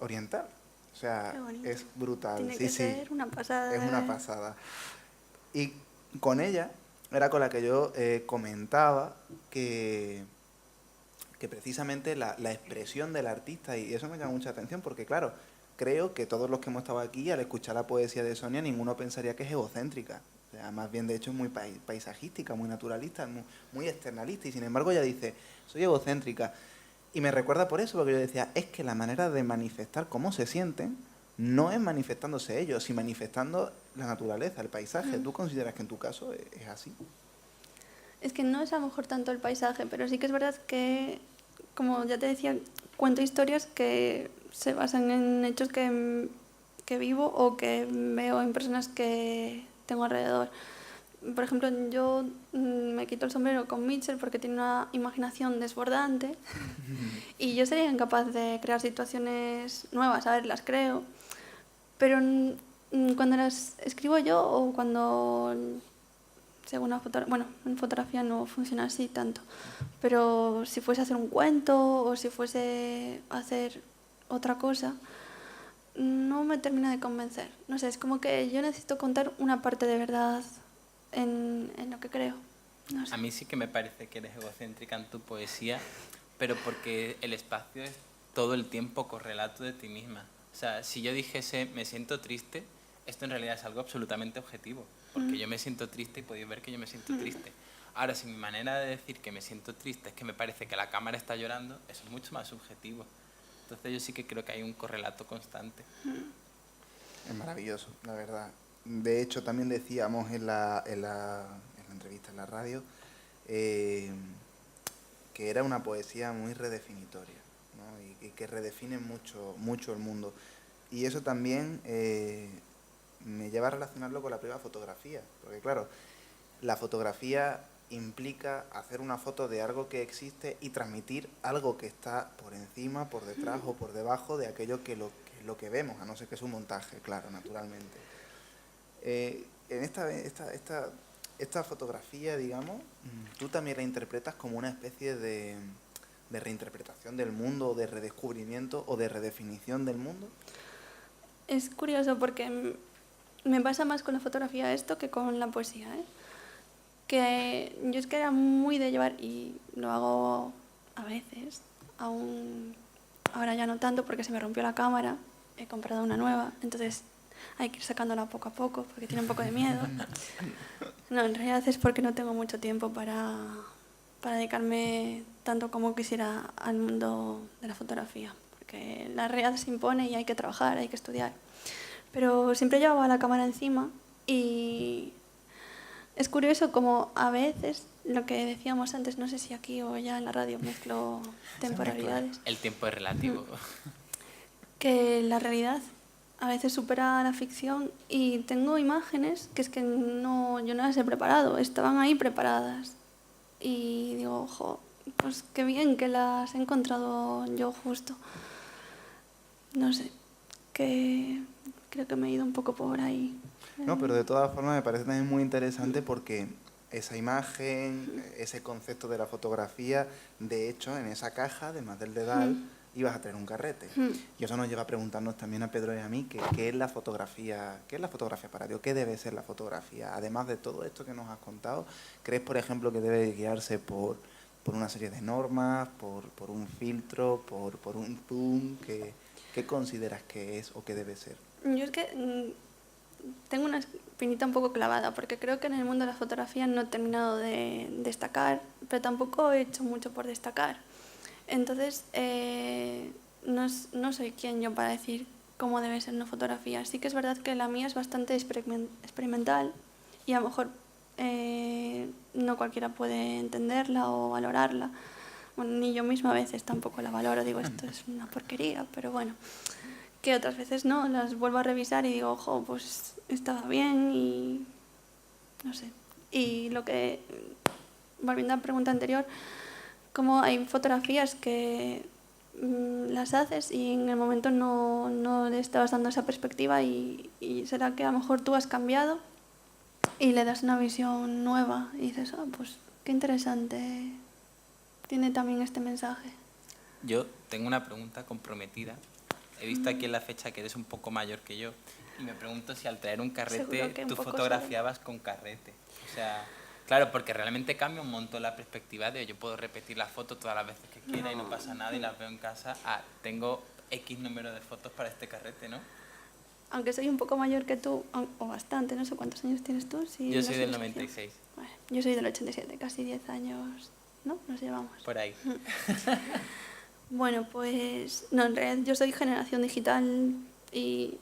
oriental. O sea, es brutal. Tiene sí, que sí, ser una pasada. es una pasada. Y con ella era con la que yo comentaba que precisamente la expresión del artista, y eso me llama mucha atención porque, claro, creo que todos los que hemos estado aquí, al escuchar la poesía de Sonia, ninguno pensaría que es egocéntrica. O sea, más bien, de hecho, es muy paisajística, muy naturalista, muy externalista, y sin embargo ella dice, soy egocéntrica. Y me recuerda por eso, porque yo decía, es que la manera de manifestar cómo se sienten no es manifestándose ellos, sino manifestando la naturaleza, el paisaje. ¿Tú consideras que en tu caso es así? Es que no es a lo mejor tanto el paisaje, pero sí que es verdad que, como ya te decía, cuento historias que se basan en hechos que vivo o que veo en personas que tengo alrededor. Por ejemplo, yo me quito el sombrero con Mitchell porque tiene una imaginación desbordante y yo sería incapaz de crear situaciones nuevas, a ver, las creo, pero cuando las escribo yo o cuando según una fotografía, bueno, en fotografía no funciona así tanto, pero si fuese a hacer un cuento o si fuese a hacer otra cosa, no me termina de convencer. No sé, es como que yo necesito contar una parte de verdad en lo que creo. No sé. A mí sí que me parece que eres egocéntrica en tu poesía, pero porque el espacio es todo el tiempo correlato de ti misma. O sea, si yo dijese me siento triste, esto en realidad es algo absolutamente objetivo, porque yo me siento triste y podéis ver que yo me siento triste. Ahora, si mi manera de decir que me siento triste es que me parece que la cámara está llorando, eso es mucho más subjetivo. Entonces yo sí que creo que hay un correlato constante. Es maravilloso, la verdad. De hecho, también decíamos en la entrevista en la radio que era una poesía muy redefinitoria, ¿no? Y que redefine mucho el mundo. Y eso también me lleva a relacionarlo con la propia fotografía, porque claro, la fotografía implica hacer una foto de algo que existe y transmitir algo que está por encima, por detrás o por debajo de aquello que lo que vemos, a no ser que es un montaje, claro, naturalmente. En esta fotografía, digamos, tú también la interpretas como una especie de reinterpretación del mundo, o de redescubrimiento o de redefinición del mundo. Es curioso porque me pasa más con la fotografía esto que con la poesía, ¿eh? Que yo es que era muy de llevar, y lo hago a veces, ahora ya no tanto porque se me rompió la cámara, he comprado una nueva, entonces hay que ir sacándola poco a poco porque tiene un poco de miedo. No, en realidad es porque no tengo mucho tiempo para dedicarme tanto como quisiera al mundo de la fotografía, porque la realidad se impone y hay que trabajar, hay que estudiar. Pero siempre llevaba la cámara encima y es curioso como a veces, lo que decíamos antes, no sé si aquí o ya en la radio mezclo temporalidades. El tiempo es relativo. Que la realidad a veces supera la ficción y tengo imágenes que es que no, yo no las he preparado, estaban ahí preparadas. Y digo, ojo, pues qué bien que las he encontrado yo justo. No sé, que creo que me he ido un poco por ahí. No, pero de todas formas me parece también muy interesante porque esa imagen, ese concepto de la fotografía, de hecho, en esa caja, además del dedal, ibas a tener un carrete. Y eso nos lleva a preguntarnos también a Pedro y a mí qué es la fotografía, para ti, o qué debe ser la fotografía. Además de todo esto que nos has contado, ¿crees, por ejemplo, que debe guiarse por una serie de normas, por un filtro, por un zoom? ¿Qué consideras que es o que debe ser? Yo es que tengo una espinita un poco clavada, porque creo que en el mundo de la fotografía no he terminado de destacar, pero tampoco he hecho mucho por destacar. Entonces, no soy quien yo para decir cómo debe ser una fotografía. Sí que es verdad que la mía es bastante experimental y a lo mejor no cualquiera puede entenderla o valorarla. Bueno, ni yo misma a veces tampoco la valoro, digo, esto es una porquería, pero bueno. Que otras veces no, las vuelvo a revisar y digo, ojo, pues estaba bien y no sé. Y volviendo a la pregunta anterior, como hay fotografías que las haces y en el momento no le estabas dando esa perspectiva y será que a lo mejor tú has cambiado y le das una visión nueva y dices, pues qué interesante tiene también este mensaje. Yo tengo una pregunta comprometida. He visto aquí en la fecha que eres un poco mayor que yo y me pregunto si al traer un carrete Seguro que un tú poco fotografiabas con carrete. O sea, claro, porque realmente cambia un montón la perspectiva de yo puedo repetir las fotos todas las veces que quiera y no pasa nada y las veo en casa. Tengo X número de fotos para este carrete, ¿no? Aunque soy un poco mayor que tú, o bastante, no sé cuántos años tienes tú. Si Yo no soy sé del la 96, Bueno, yo soy del 87, casi 10 años, ¿no? Nos llevamos. por ahí. Bueno, pues no, en realidad yo soy generación digital y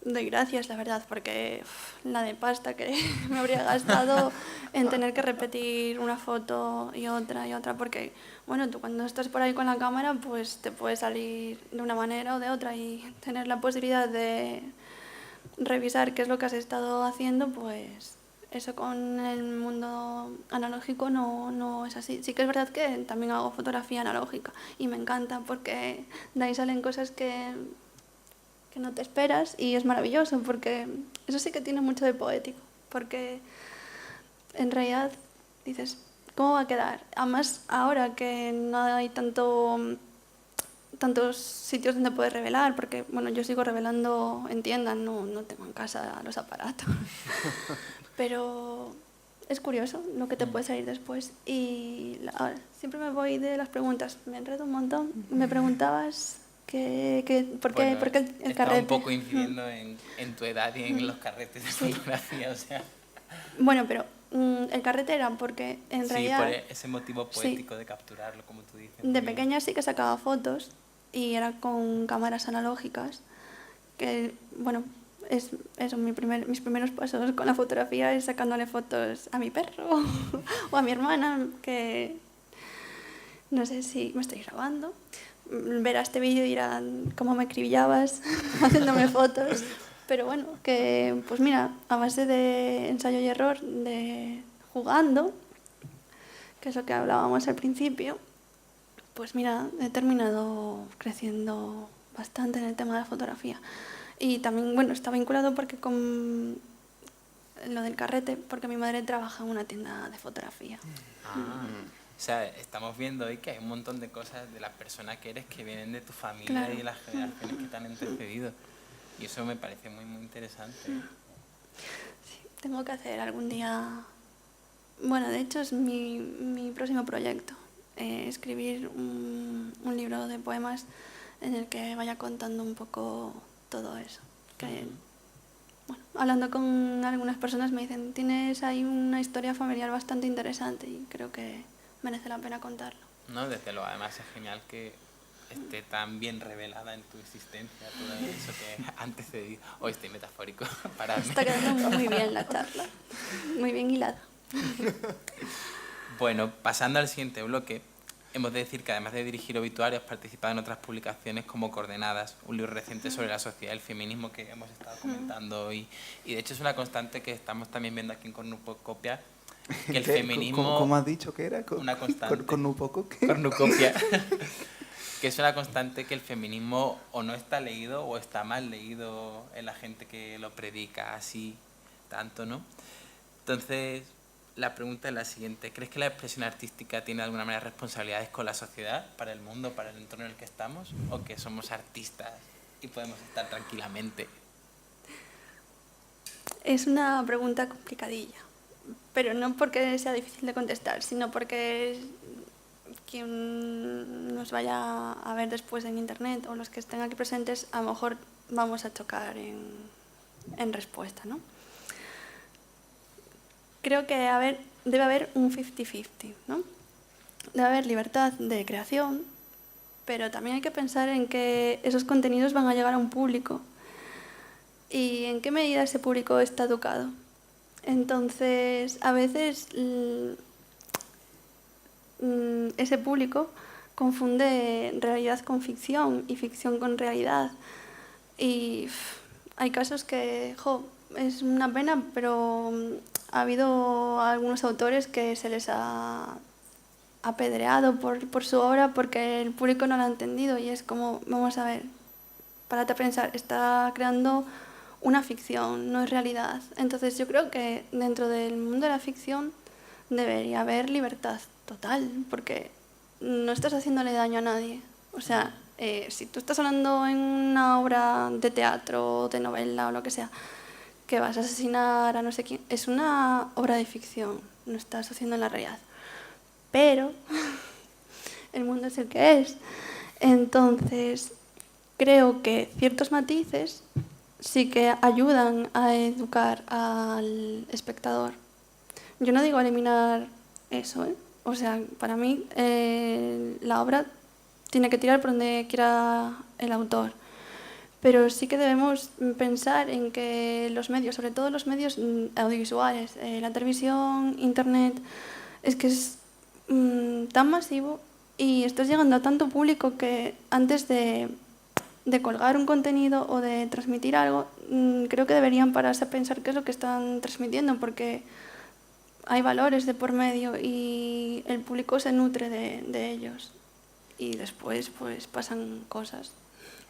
doy gracias, la verdad, porque la de pasta que me habría gastado en tener que repetir una foto y otra, porque, bueno, tú cuando estás por ahí con la cámara, pues te puede salir de una manera o de otra y tener la posibilidad de revisar qué es lo que has estado haciendo, pues eso con el mundo analógico no es así. Sí que es verdad que también hago fotografía analógica y me encanta porque de ahí salen cosas que no te esperas y es maravilloso porque eso sí que tiene mucho de poético, porque en realidad dices, ¿cómo va a quedar? Además, ahora que no hay tantos sitios donde puedes revelar, porque bueno, yo sigo revelando en tiendas, no tengo en casa los aparatos. Pero es curioso lo que te puede salir después. Y ahora, siempre me voy de las preguntas, me enredo un montón. Me preguntabas por Bueno, qué el estaba un carrete. poco incidiendo en tu edad y en los carretes de Sí. fotografía, o sea... Bueno, pero el carrete era porque en Sí, realidad por ese motivo sí, poético de capturarlo, como tú dices. muy de bien. pequeña sí que sacaba fotos y era con cámaras analógicas, que bueno, es eso, mis primeros pasos con la fotografía es sacándole fotos a mi perro o a mi hermana, que no sé si me estoy grabando. Verá este vídeo y dirán cómo me acribillabas haciéndome fotos. Pero bueno, que pues mira, a base de ensayo y error, de jugando, que es lo que hablábamos al principio, pues mira, he terminado creciendo bastante en el tema de la fotografía. Y también, bueno, está vinculado porque con lo del carrete, porque mi madre trabaja en una tienda de fotografía. Ah, o sea, estamos viendo hoy que hay un montón de cosas de la persona que eres que vienen de tu familia Claro. y de las generaciones que te han antecedido. Y eso me parece muy, muy interesante. Tengo que hacer algún día... Bueno, de hecho es mi próximo proyecto, escribir un libro de poemas en el que vaya contando un poco todo eso. Que, bueno, hablando con algunas personas me dicen, tienes ahí una historia familiar bastante interesante y creo que merece la pena contarlo. No, desde luego, además es genial que esté tan bien revelada en tu existencia todo eso que ha antecedido. Hoy estoy metafórico, para mí. Está quedando muy bien la charla, muy bien hilada. Bueno, pasando al siguiente bloque, hemos de decir que además de dirigir obituarios, has participado en otras publicaciones como Coordenadas, un libro reciente sobre la sociedad y el feminismo que hemos estado comentando hoy. Y de hecho es una constante que estamos también viendo aquí en Cornucopia, que el feminismo... ¿Cómo has dicho que era? Una constante. ¿Con un poco qué? Cornucopia. Que es una constante que el feminismo o no está leído o está mal leído en la gente que lo predica así tanto, ¿no? Entonces, la pregunta es la siguiente. ¿Crees que la expresión artística tiene de alguna manera responsabilidades con la sociedad, para el mundo, para el entorno en el que estamos? ¿O que somos artistas y podemos estar tranquilamente? Es una pregunta complicadilla, pero no porque sea difícil de contestar, sino porque quien nos vaya a ver después en internet o los que estén aquí presentes, a lo mejor vamos a chocar en respuesta, ¿no? Creo que debe haber un 50-50, ¿no? Debe haber libertad de creación, pero también hay que pensar en que esos contenidos van a llegar a un público y en qué medida ese público está educado. Entonces, a veces ese público confunde realidad con ficción y ficción con realidad. Y hay casos que, es una pena, pero ha habido algunos autores que se les ha apedreado por su obra porque el público no lo ha entendido y es como, vamos a ver, párate a pensar, está creando una ficción, no es realidad. Entonces yo creo que dentro del mundo de la ficción debería haber libertad total, porque no estás haciéndole daño a nadie. O sea, si tú estás hablando en una obra de teatro, de novela o lo que sea, que vas a asesinar a no sé quién, es una obra de ficción, no estás haciendo en la realidad. Pero el mundo es el que es. Entonces, creo que ciertos matices sí que ayudan a educar al espectador. Yo no digo eliminar eso, ¿eh? O sea, para mí la obra tiene que tirar por donde quiera el autor. Pero sí que debemos pensar en que los medios, sobre todo los medios audiovisuales, la televisión, internet, es que es tan masivo y estás llegando a tanto público que antes de colgar un contenido o de transmitir algo, creo que deberían pararse a pensar qué es lo que están transmitiendo, porque hay valores de por medio y el público se nutre de ellos. Y después pues pasan cosas.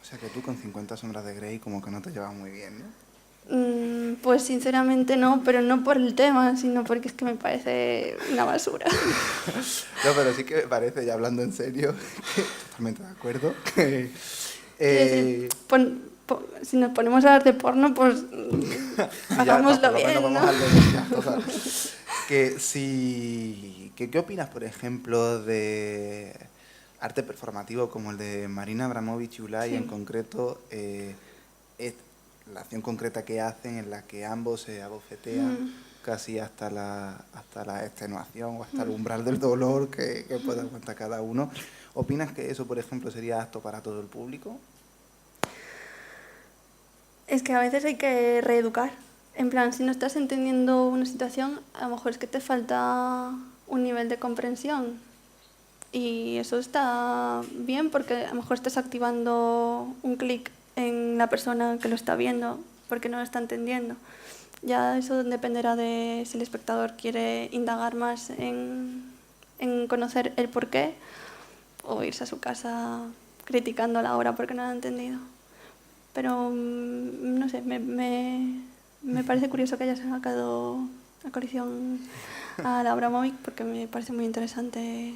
O sea que tú con 50 sombras de Grey como que no te llevas muy bien, ¿no? Pues sinceramente no, pero no por el tema, sino porque es que me parece una basura. No, pero sí que me parece, ya hablando en serio, que totalmente de acuerdo, que... Si nos ponemos a hablar de porno, pues sí, hagámoslo por lo menos bien, vamos ¿no? al de ya, total. Que si... ¿Qué opinas, por ejemplo, de arte performativo como el de Marina Abramovich y Ulay, Sí. en concreto, es la acción concreta que hacen en la que ambos se abofetean casi hasta la extenuación o hasta el umbral del dolor que puede aguantar cada uno? ¿Opinas que eso, por ejemplo, sería apto para todo el público? Es que a veces hay que reeducar. En plan, si no estás entendiendo una situación, a lo mejor es que te falta un nivel de comprensión. Y eso está bien porque a lo mejor estás activando un clic en la persona que lo está viendo porque no lo está entendiendo. Ya eso dependerá de si el espectador quiere indagar más en conocer el porqué o irse a su casa criticando la obra porque no la ha entendido. Pero no sé, me parece curioso que hayas sacado a colección a la Abramovic porque me parece muy interesante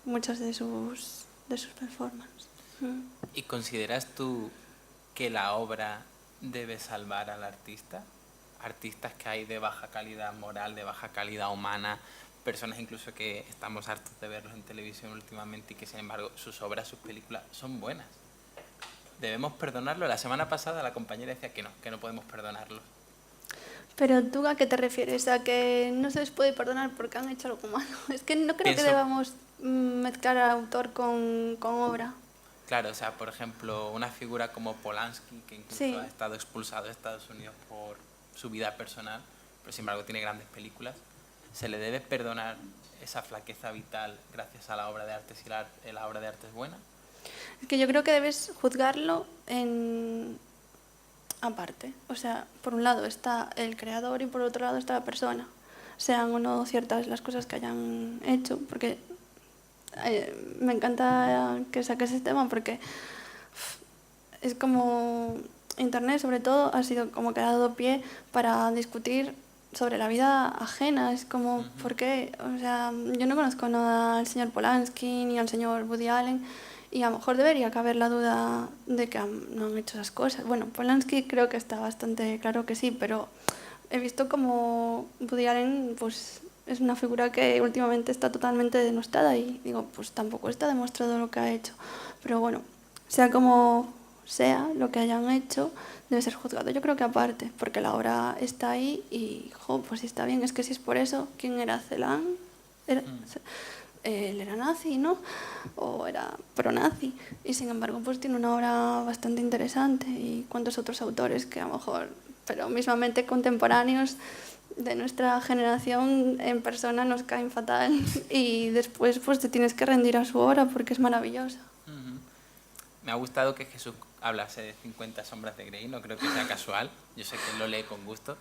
muchas de sus performances. ¿Y consideras tú que la obra debe salvar al artista? Artistas que hay de baja calidad moral, de baja calidad humana, personas incluso que estamos hartos de verlos en televisión últimamente y que sin embargo sus obras, sus películas son buenas. ¿Debemos perdonarlo? La semana pasada la compañera decía que no podemos perdonarlo. Pero tú, ¿a qué te refieres? ¿A que no se les puede perdonar porque han hecho algo malo? Es que no creo que debamos mezclar al autor con obra. Claro, o sea, por ejemplo, una figura como Polanski, que incluso Sí. ha estado expulsado de Estados Unidos por su vida personal, pero sin embargo tiene grandes películas, ¿se le debe perdonar esa flaqueza vital gracias a la obra de arte si la obra de arte es buena? Es que yo creo que debes juzgarlo aparte. O sea, por un lado está el creador y por otro lado está la persona. Sean o no ciertas las cosas que hayan hecho, porque me encanta que saques ese tema porque es como Internet sobre todo ha sido como que ha dado pie para discutir sobre la vida ajena. Es como, ¿por qué? O sea, yo no conozco nada al señor Polanski ni al señor Woody Allen y a lo mejor debería caber la duda de que no han hecho esas cosas. Bueno, Polanski creo que está bastante claro que sí, pero he visto como Woody Allen pues es una figura que últimamente está totalmente denostada y digo, pues tampoco está demostrado lo que ha hecho. Pero bueno, sea como sea lo que hayan hecho, debe ser juzgado. Yo creo que aparte, porque la obra está ahí y, pues si está bien, es que si es por eso, ¿quién era Celan? Él era nazi, ¿no? O era pro-nazi. Y sin embargo, pues tiene una obra bastante interesante. Y cuántos otros autores que a lo mejor, pero mismamente contemporáneos de nuestra generación en persona nos caen fatal. Y después pues te tienes que rendir a su obra porque es maravillosa. Me ha gustado que Jesús hablase de 50 sombras de Grey, no creo que sea casual, yo sé que él lo lee con gusto.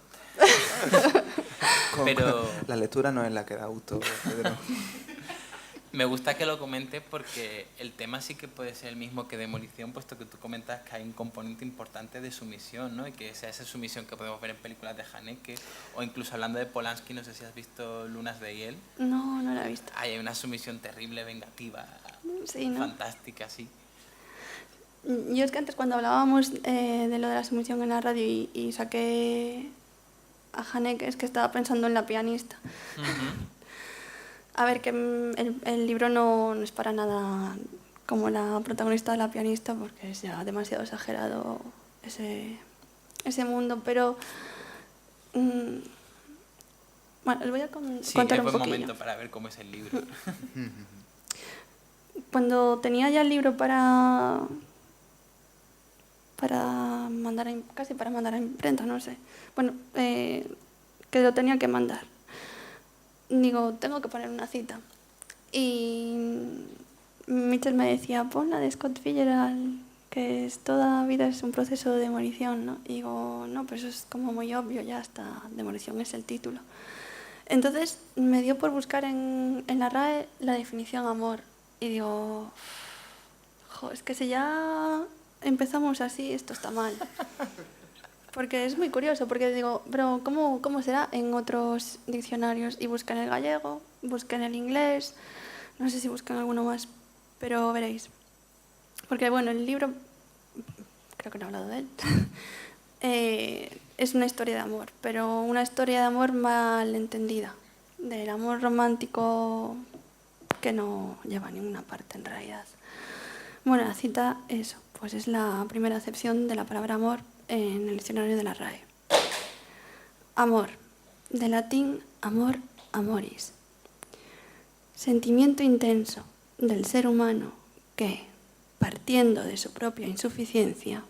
Pero La lectura no es la que da gusto, Pedro. me gusta que lo comentes porque el tema sí que puede ser el mismo que Demolición, puesto que tú comentas que hay un componente importante de sumisión, ¿no? Y que sea esa sumisión que podemos ver en películas de Haneke, o incluso hablando de Polanski, no sé si has visto Lunas de Hiel. No, no la he visto. Hay una sumisión terrible, vengativa, Sí, ¿no? fantástica, sí. Yo es que antes cuando hablábamos de lo de la sumisión en la radio y saqué a Haneke, es que estaba pensando en la pianista. A ver, que el libro no es para nada como la protagonista de la pianista, porque es ya demasiado exagerado ese mundo, pero bueno, os voy a Sí, contar es un buen poquillo. momento para ver cómo es el libro. Cuando tenía ya el libro para mandar casi para mandar a imprenta, no sé. Bueno, que lo tenía que mandar. Digo, tengo que poner una cita. Y Mitchell me decía, pon la de Scott Fitzgerald, que es toda vida es un proceso de demolición, ¿no? Y digo, no, pero eso es como muy obvio, ya está, demolición es el título. Entonces me dio por buscar en la RAE la definición amor. Y digo, jo, es que si ya empezamos así, esto está mal. Porque es muy curioso, porque digo, pero ¿cómo será en otros diccionarios? Y busqué en el gallego, busqué en el inglés, no sé si busqué en alguno más, pero veréis. Porque bueno, el libro, creo que no he hablado de él, es una historia de amor, pero una historia de amor mal entendida, del amor romántico que no lleva a ninguna parte en realidad. Bueno, la cita, eso, pues es la primera acepción de la palabra amor en el diccionario de la RAE. Amor, de latín amor, amoris. Sentimiento intenso del ser humano que, partiendo de su propia insuficiencia,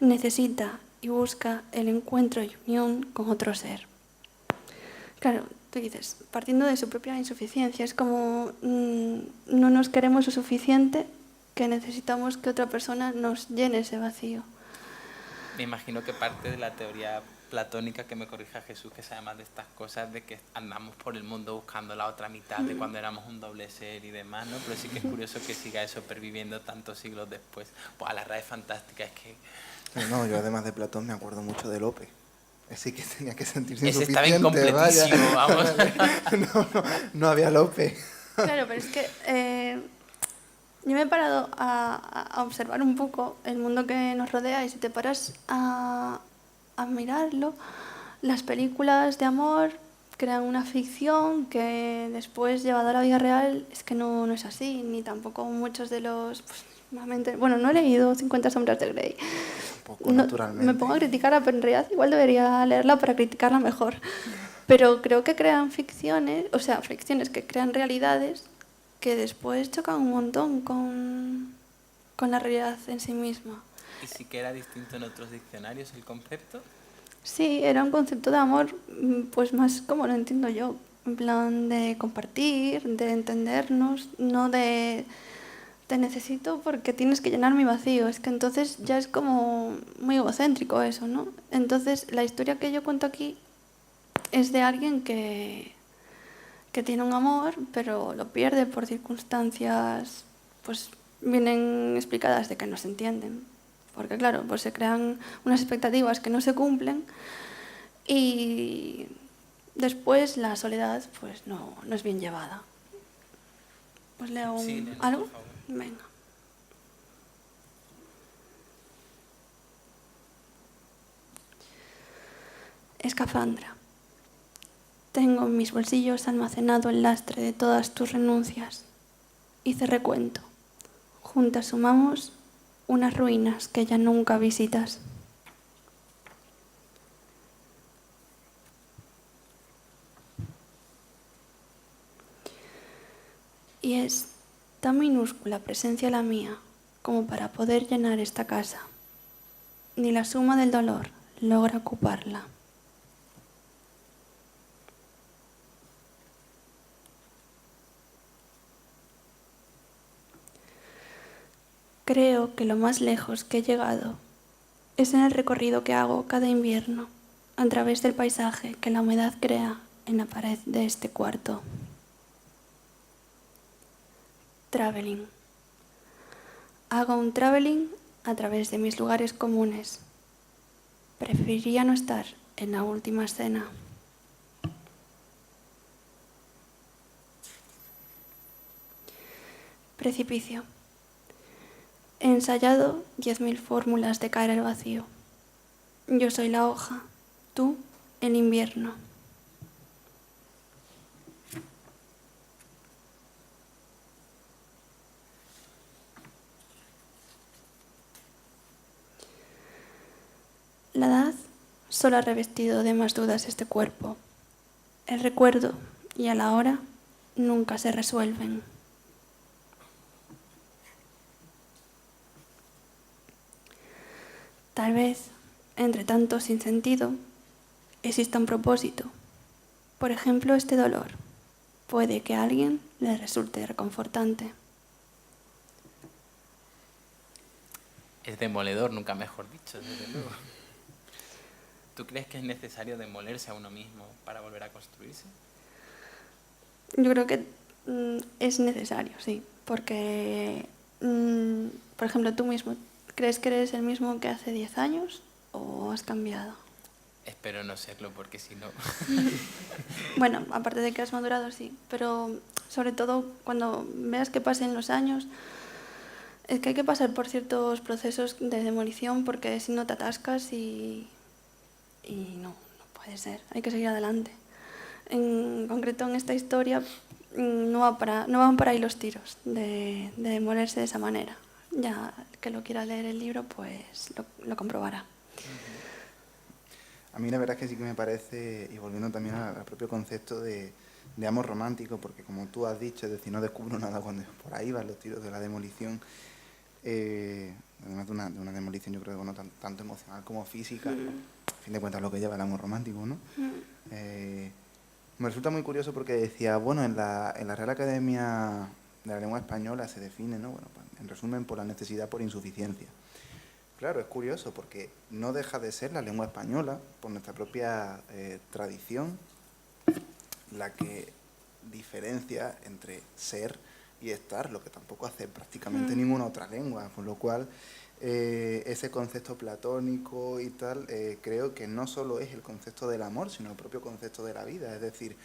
necesita y busca el encuentro y unión con otro ser. Claro, tú dices, partiendo de su propia insuficiencia, es como no nos queremos lo suficiente que necesitamos que otra persona nos llene ese vacío. Me imagino que parte de la teoría platónica, que me corrija Jesús, que se llama de estas cosas, de que andamos por el mundo buscando la otra mitad de cuando éramos un doble ser y demás, ¿no? Pero sí que es curioso que siga eso perviviendo tantos siglos después. Pues la RAE es fantástica, es que... No, yo además de Platón me acuerdo mucho de Lope. Así que tenía que sentirse Ese insuficiente, estaba incompletísimo, vamos. No había Lope. Claro, pero es que yo me he parado a observar un poco el mundo que nos rodea y si te paras a mirarlo, las películas de amor crean una ficción que después llevada a la vida real es que no es así, ni tampoco muchos de los... Pues, bueno, no he leído 50 sombras de Grey. Tampoco, No, naturalmente. me pongo a criticarla, pero en realidad igual debería leerla para criticarla mejor. Pero creo que crean ficciones, o sea, ficciones que crean realidades que después chocan un montón con la realidad en sí misma. ¿Y sí que era distinto en otros diccionarios el concepto? Sí, era un concepto de amor, pues más como lo entiendo yo, en plan de compartir, de entendernos, no de te necesito porque tienes que llenar mi vacío. Es que entonces ya es como muy egocéntrico eso, ¿no? Entonces la historia que yo cuento aquí es de alguien que tiene un amor, pero lo pierde por circunstancias, pues vienen explicadas de que no se entienden. Porque claro, pues se crean unas expectativas que no se cumplen y después la soledad pues no es bien llevada. ¿Os leo Sí, léelo, algo? por favor. Venga. Escafandra. Tengo en mis bolsillos almacenado el lastre de todas tus renuncias. Hice recuento. Juntas sumamos unas ruinas que ya nunca visitas. Y es tan minúscula presencia la mía como para poder llenar esta casa. Ni la suma del dolor logra ocuparla. Creo que lo más lejos que he llegado es en el recorrido que hago cada invierno a través del paisaje que la humedad crea en la pared de este cuarto. Traveling. Hago un traveling a través de mis lugares comunes. Preferiría no estar en la última escena. precipicio. He ensayado 10.000 fórmulas de caer al vacío. Yo soy la hoja, tú el invierno. La edad solo ha revestido de más dudas este cuerpo. El recuerdo y a la hora nunca se resuelven. Tal vez, entre tanto sinsentido, exista un propósito. Por ejemplo, este dolor puede que a alguien le resulte reconfortante. Es demoledor, nunca mejor dicho, desde luego. ¿Tú crees que es necesario demolerse a uno mismo para volver a construirse? Yo creo que es necesario, sí, porque, por ejemplo, tú mismo, ¿crees que eres el mismo que hace 10 años o has cambiado? Espero no serlo, porque si no... Bueno, aparte de que has madurado, sí, pero sobre todo cuando veas que pasen los años, es que hay que pasar por ciertos procesos de demolición porque si no te atascas y no puede ser, hay que seguir adelante. En concreto en esta historia no van para ahí los tiros de demolerse de esa manera. Ya el que lo quiera leer el libro pues lo comprobará. A mí la verdad es que sí que me parece, y volviendo también al propio concepto de amor romántico, porque como tú has dicho, es decir, no descubro nada cuando por ahí van los tiros de la demolición, además de una demolición yo creo que bueno, tanto emocional como física, a fin de cuentas lo que lleva el amor romántico, ¿no? Me resulta muy curioso porque decía, bueno, en la Real Academia de la Lengua Española se define, ¿no? Bueno, pues, en resumen, por la necesidad por insuficiencia. Claro, es curioso porque no deja de ser la lengua española, por nuestra propia tradición, la que diferencia entre ser y estar, lo que tampoco hace prácticamente ninguna otra lengua, por lo cual ese concepto platónico y tal, creo que no solo es el concepto del amor, sino el propio concepto de la vida, es decir,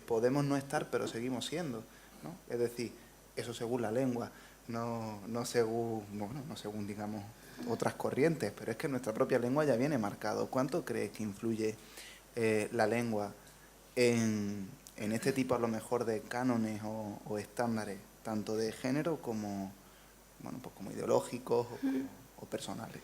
podemos no estar pero seguimos siendo, ¿no? Es decir, eso según la lengua, no según, digamos, otras corrientes, pero es que nuestra propia lengua ya viene marcado. ¿Cuánto crees que influye la lengua en este tipo a lo mejor de cánones o estándares, tanto de género como, bueno, pues como ideológicos o personales?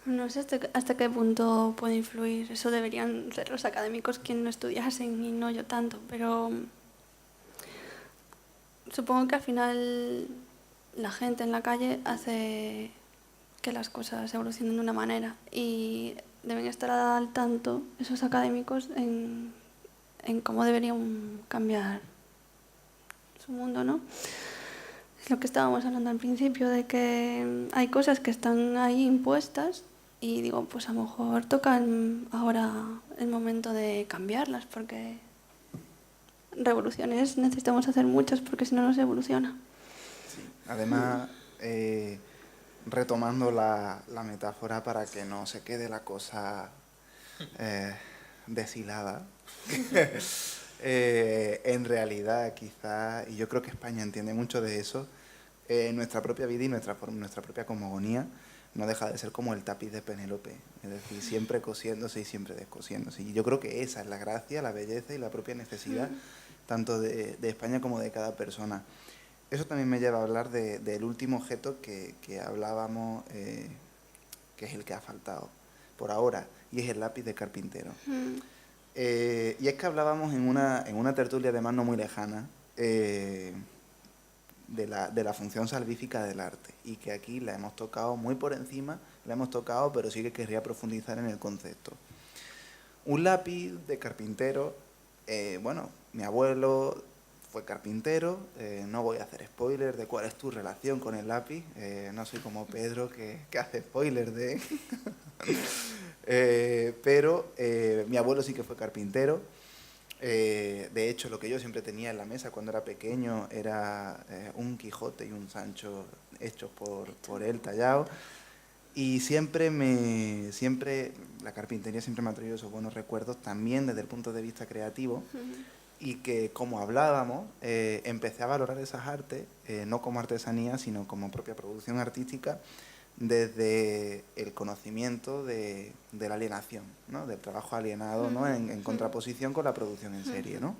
No sé hasta qué punto puede influir. Eso deberían ser los académicos quienes lo estudiasen y no yo tanto, pero supongo que al final la gente en la calle hace que las cosas evolucionen de una manera y deben estar al tanto esos académicos en cómo deberían cambiar su mundo, ¿no? Es lo que estábamos hablando al principio, de que hay cosas que están ahí impuestas y digo, pues a lo mejor toca ahora el momento de cambiarlas, porque revoluciones necesitamos hacer muchas porque si no, no se evoluciona. Sí. Además, retomando la metáfora para que no se quede la cosa deshilada, en realidad quizá, y yo creo que España entiende mucho de eso, nuestra propia vida y nuestra propia cosmogonía no deja de ser como el tapiz de Penélope, es decir, siempre cosiéndose y siempre descosiéndose. Y yo creo que esa es la gracia, la belleza y la propia necesidad, tanto de España como de cada persona. Eso también me lleva a hablar del último objeto que hablábamos, que es el que ha faltado por ahora, y es el lápiz de carpintero. Y es que hablábamos en una tertulia además no muy lejana, de la función salvífica del arte, y que aquí la hemos tocado muy por encima, pero sí que querría profundizar en el concepto. Un lápiz de carpintero, bueno, mi abuelo fue carpintero, no voy a hacer spoiler de cuál es tu relación con el lápiz, no soy como Pedro que hace spoiler de... pero mi abuelo sí que fue carpintero. De hecho, lo que yo siempre tenía en la mesa cuando era pequeño era un Quijote y un Sancho hechos por él, tallados. Y siempre la carpintería siempre me ha traído esos buenos recuerdos, también desde el punto de vista creativo, y que, como hablábamos, empecé a valorar esas artes, no como artesanía, sino como propia producción artística, desde el conocimiento de la alienación, ¿no? Del trabajo alienado, ¿no? En contraposición con la producción en serie, ¿no?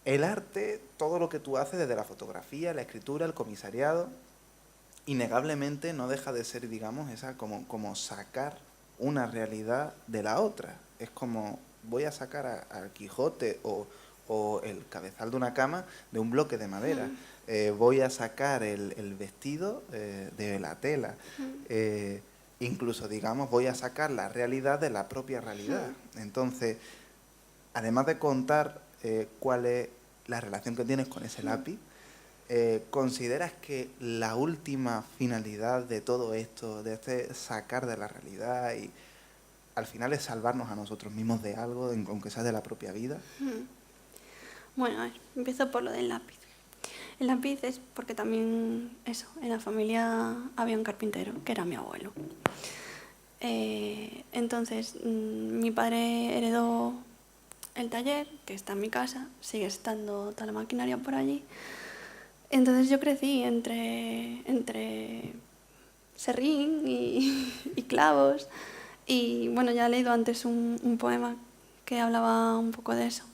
El arte, todo lo que tú haces desde la fotografía, la escritura, el comisariado, innegablemente no deja de ser, digamos, esa como sacar una realidad de la otra. Es como voy a sacar al Quijote o el cabezal de una cama de un bloque de madera. Voy a sacar el vestido de la tela. Incluso, digamos, voy a sacar la realidad de la propia realidad. Entonces, además de contar cuál es la relación que tienes con ese lápiz, ¿consideras que la última finalidad de todo esto, de este sacar de la realidad, y al final es salvarnos a nosotros mismos de algo, aunque sea de la propia vida? Bueno, a ver, empiezo por lo del lápiz. El lápiz es porque también, eso, en la familia había un carpintero, que era mi abuelo. Entonces, mi padre heredó el taller, que está en mi casa, sigue estando toda la maquinaria por allí. Entonces yo crecí entre serrín y clavos. Y bueno, ya he leído antes un poema que hablaba un poco de eso.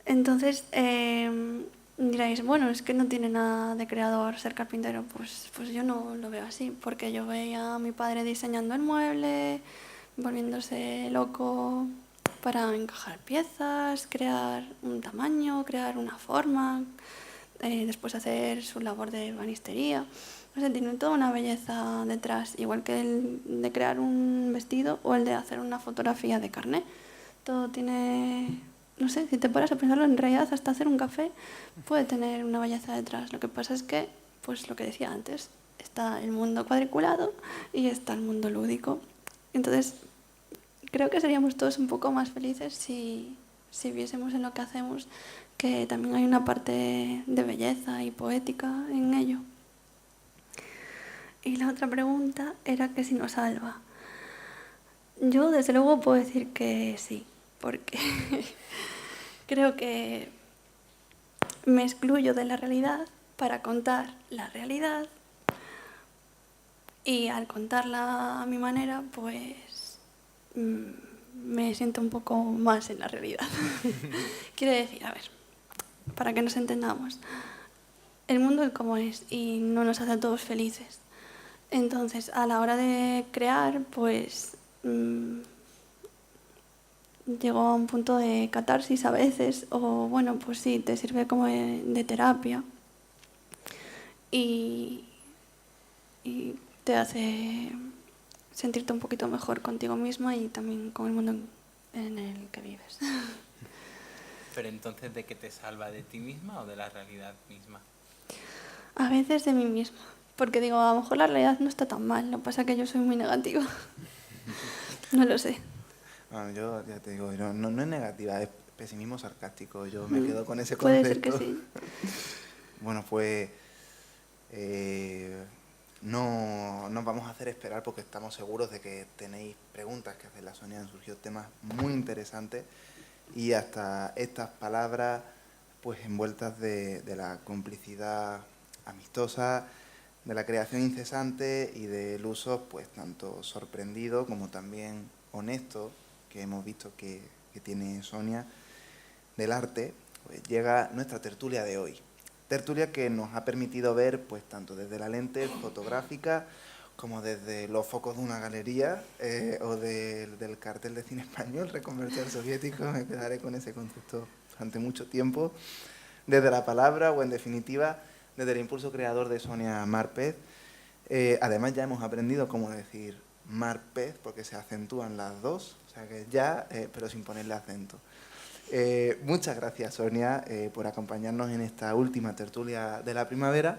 Entonces diréis, bueno, es que no tiene nada de creador ser carpintero. Pues yo no lo veo así, porque yo veía a mi padre diseñando el mueble, volviéndose loco para encajar piezas, crear un tamaño, crear una forma, después hacer su labor de ebanistería. O sea, tiene toda una belleza detrás, igual que el de crear un vestido o el de hacer una fotografía de carné. Todo tiene, no sé, si te paras a pensarlo, en realidad hasta hacer un café puede tener una belleza detrás. Lo que pasa es que, pues lo que decía antes, está el mundo cuadriculado y está el mundo lúdico. Entonces, creo que seríamos todos un poco más felices si viésemos en lo que hacemos que también hay una parte de belleza y poética en ello. Y la otra pregunta era que si nos salva. Yo desde luego puedo decir que sí, porque creo que me excluyo de la realidad para contar la realidad, y al contarla a mi manera, pues me siento un poco más en la realidad. Quiero decir, a ver, para que nos entendamos, el mundo es como es y no nos hace a todos felices. Entonces, a la hora de crear, pues llego a un punto de catarsis a veces, o bueno, pues sí, te sirve como de terapia y te hace sentirte un poquito mejor contigo misma y también con el mundo en el que vives. Pero entonces, ¿de qué te salva? ¿De ti misma o de la realidad misma? A veces de mí misma, porque digo, a lo mejor la realidad no está tan mal, lo que pasa es que yo soy muy negativa. No lo sé. Bueno, yo ya te digo, no es negativa, es pesimismo sarcástico. Yo me quedo con ese Puede concepto. ser que sí. Bueno, pues no nos vamos a hacer esperar, porque estamos seguros de que tenéis preguntas que hacerle a Sonia. Han surgido temas muy interesantes y hasta estas palabras pues envueltas de la complicidad amistosa, de la creación incesante y del uso pues tanto sorprendido como también honesto que hemos visto que tiene Sonia del arte. Pues llega nuestra tertulia de hoy. Tertulia que nos ha permitido ver pues tanto desde la lente fotográfica como desde los focos de una galería o del cartel de cine español, reconvertir soviético. Me quedaré con ese concepto durante mucho tiempo. Desde la palabra o en definitiva desde el impulso creador de Sonia Marpez. Además ya hemos aprendido cómo decir Marpez porque se acentúan las dos, o sea que ya, pero sin ponerle acento. Muchas gracias, Sonia, por acompañarnos en esta última tertulia de la primavera.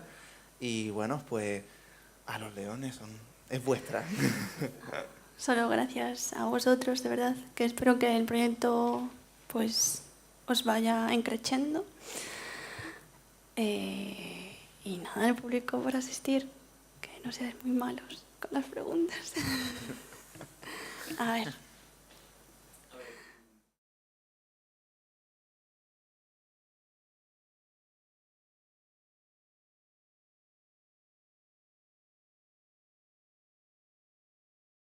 Y bueno, pues a los leones es vuestra. Solo gracias a vosotros, de verdad, que espero que el proyecto pues os vaya encrechendo. Y nada, el público por asistir, que no seáis muy malos con las preguntas. A ver.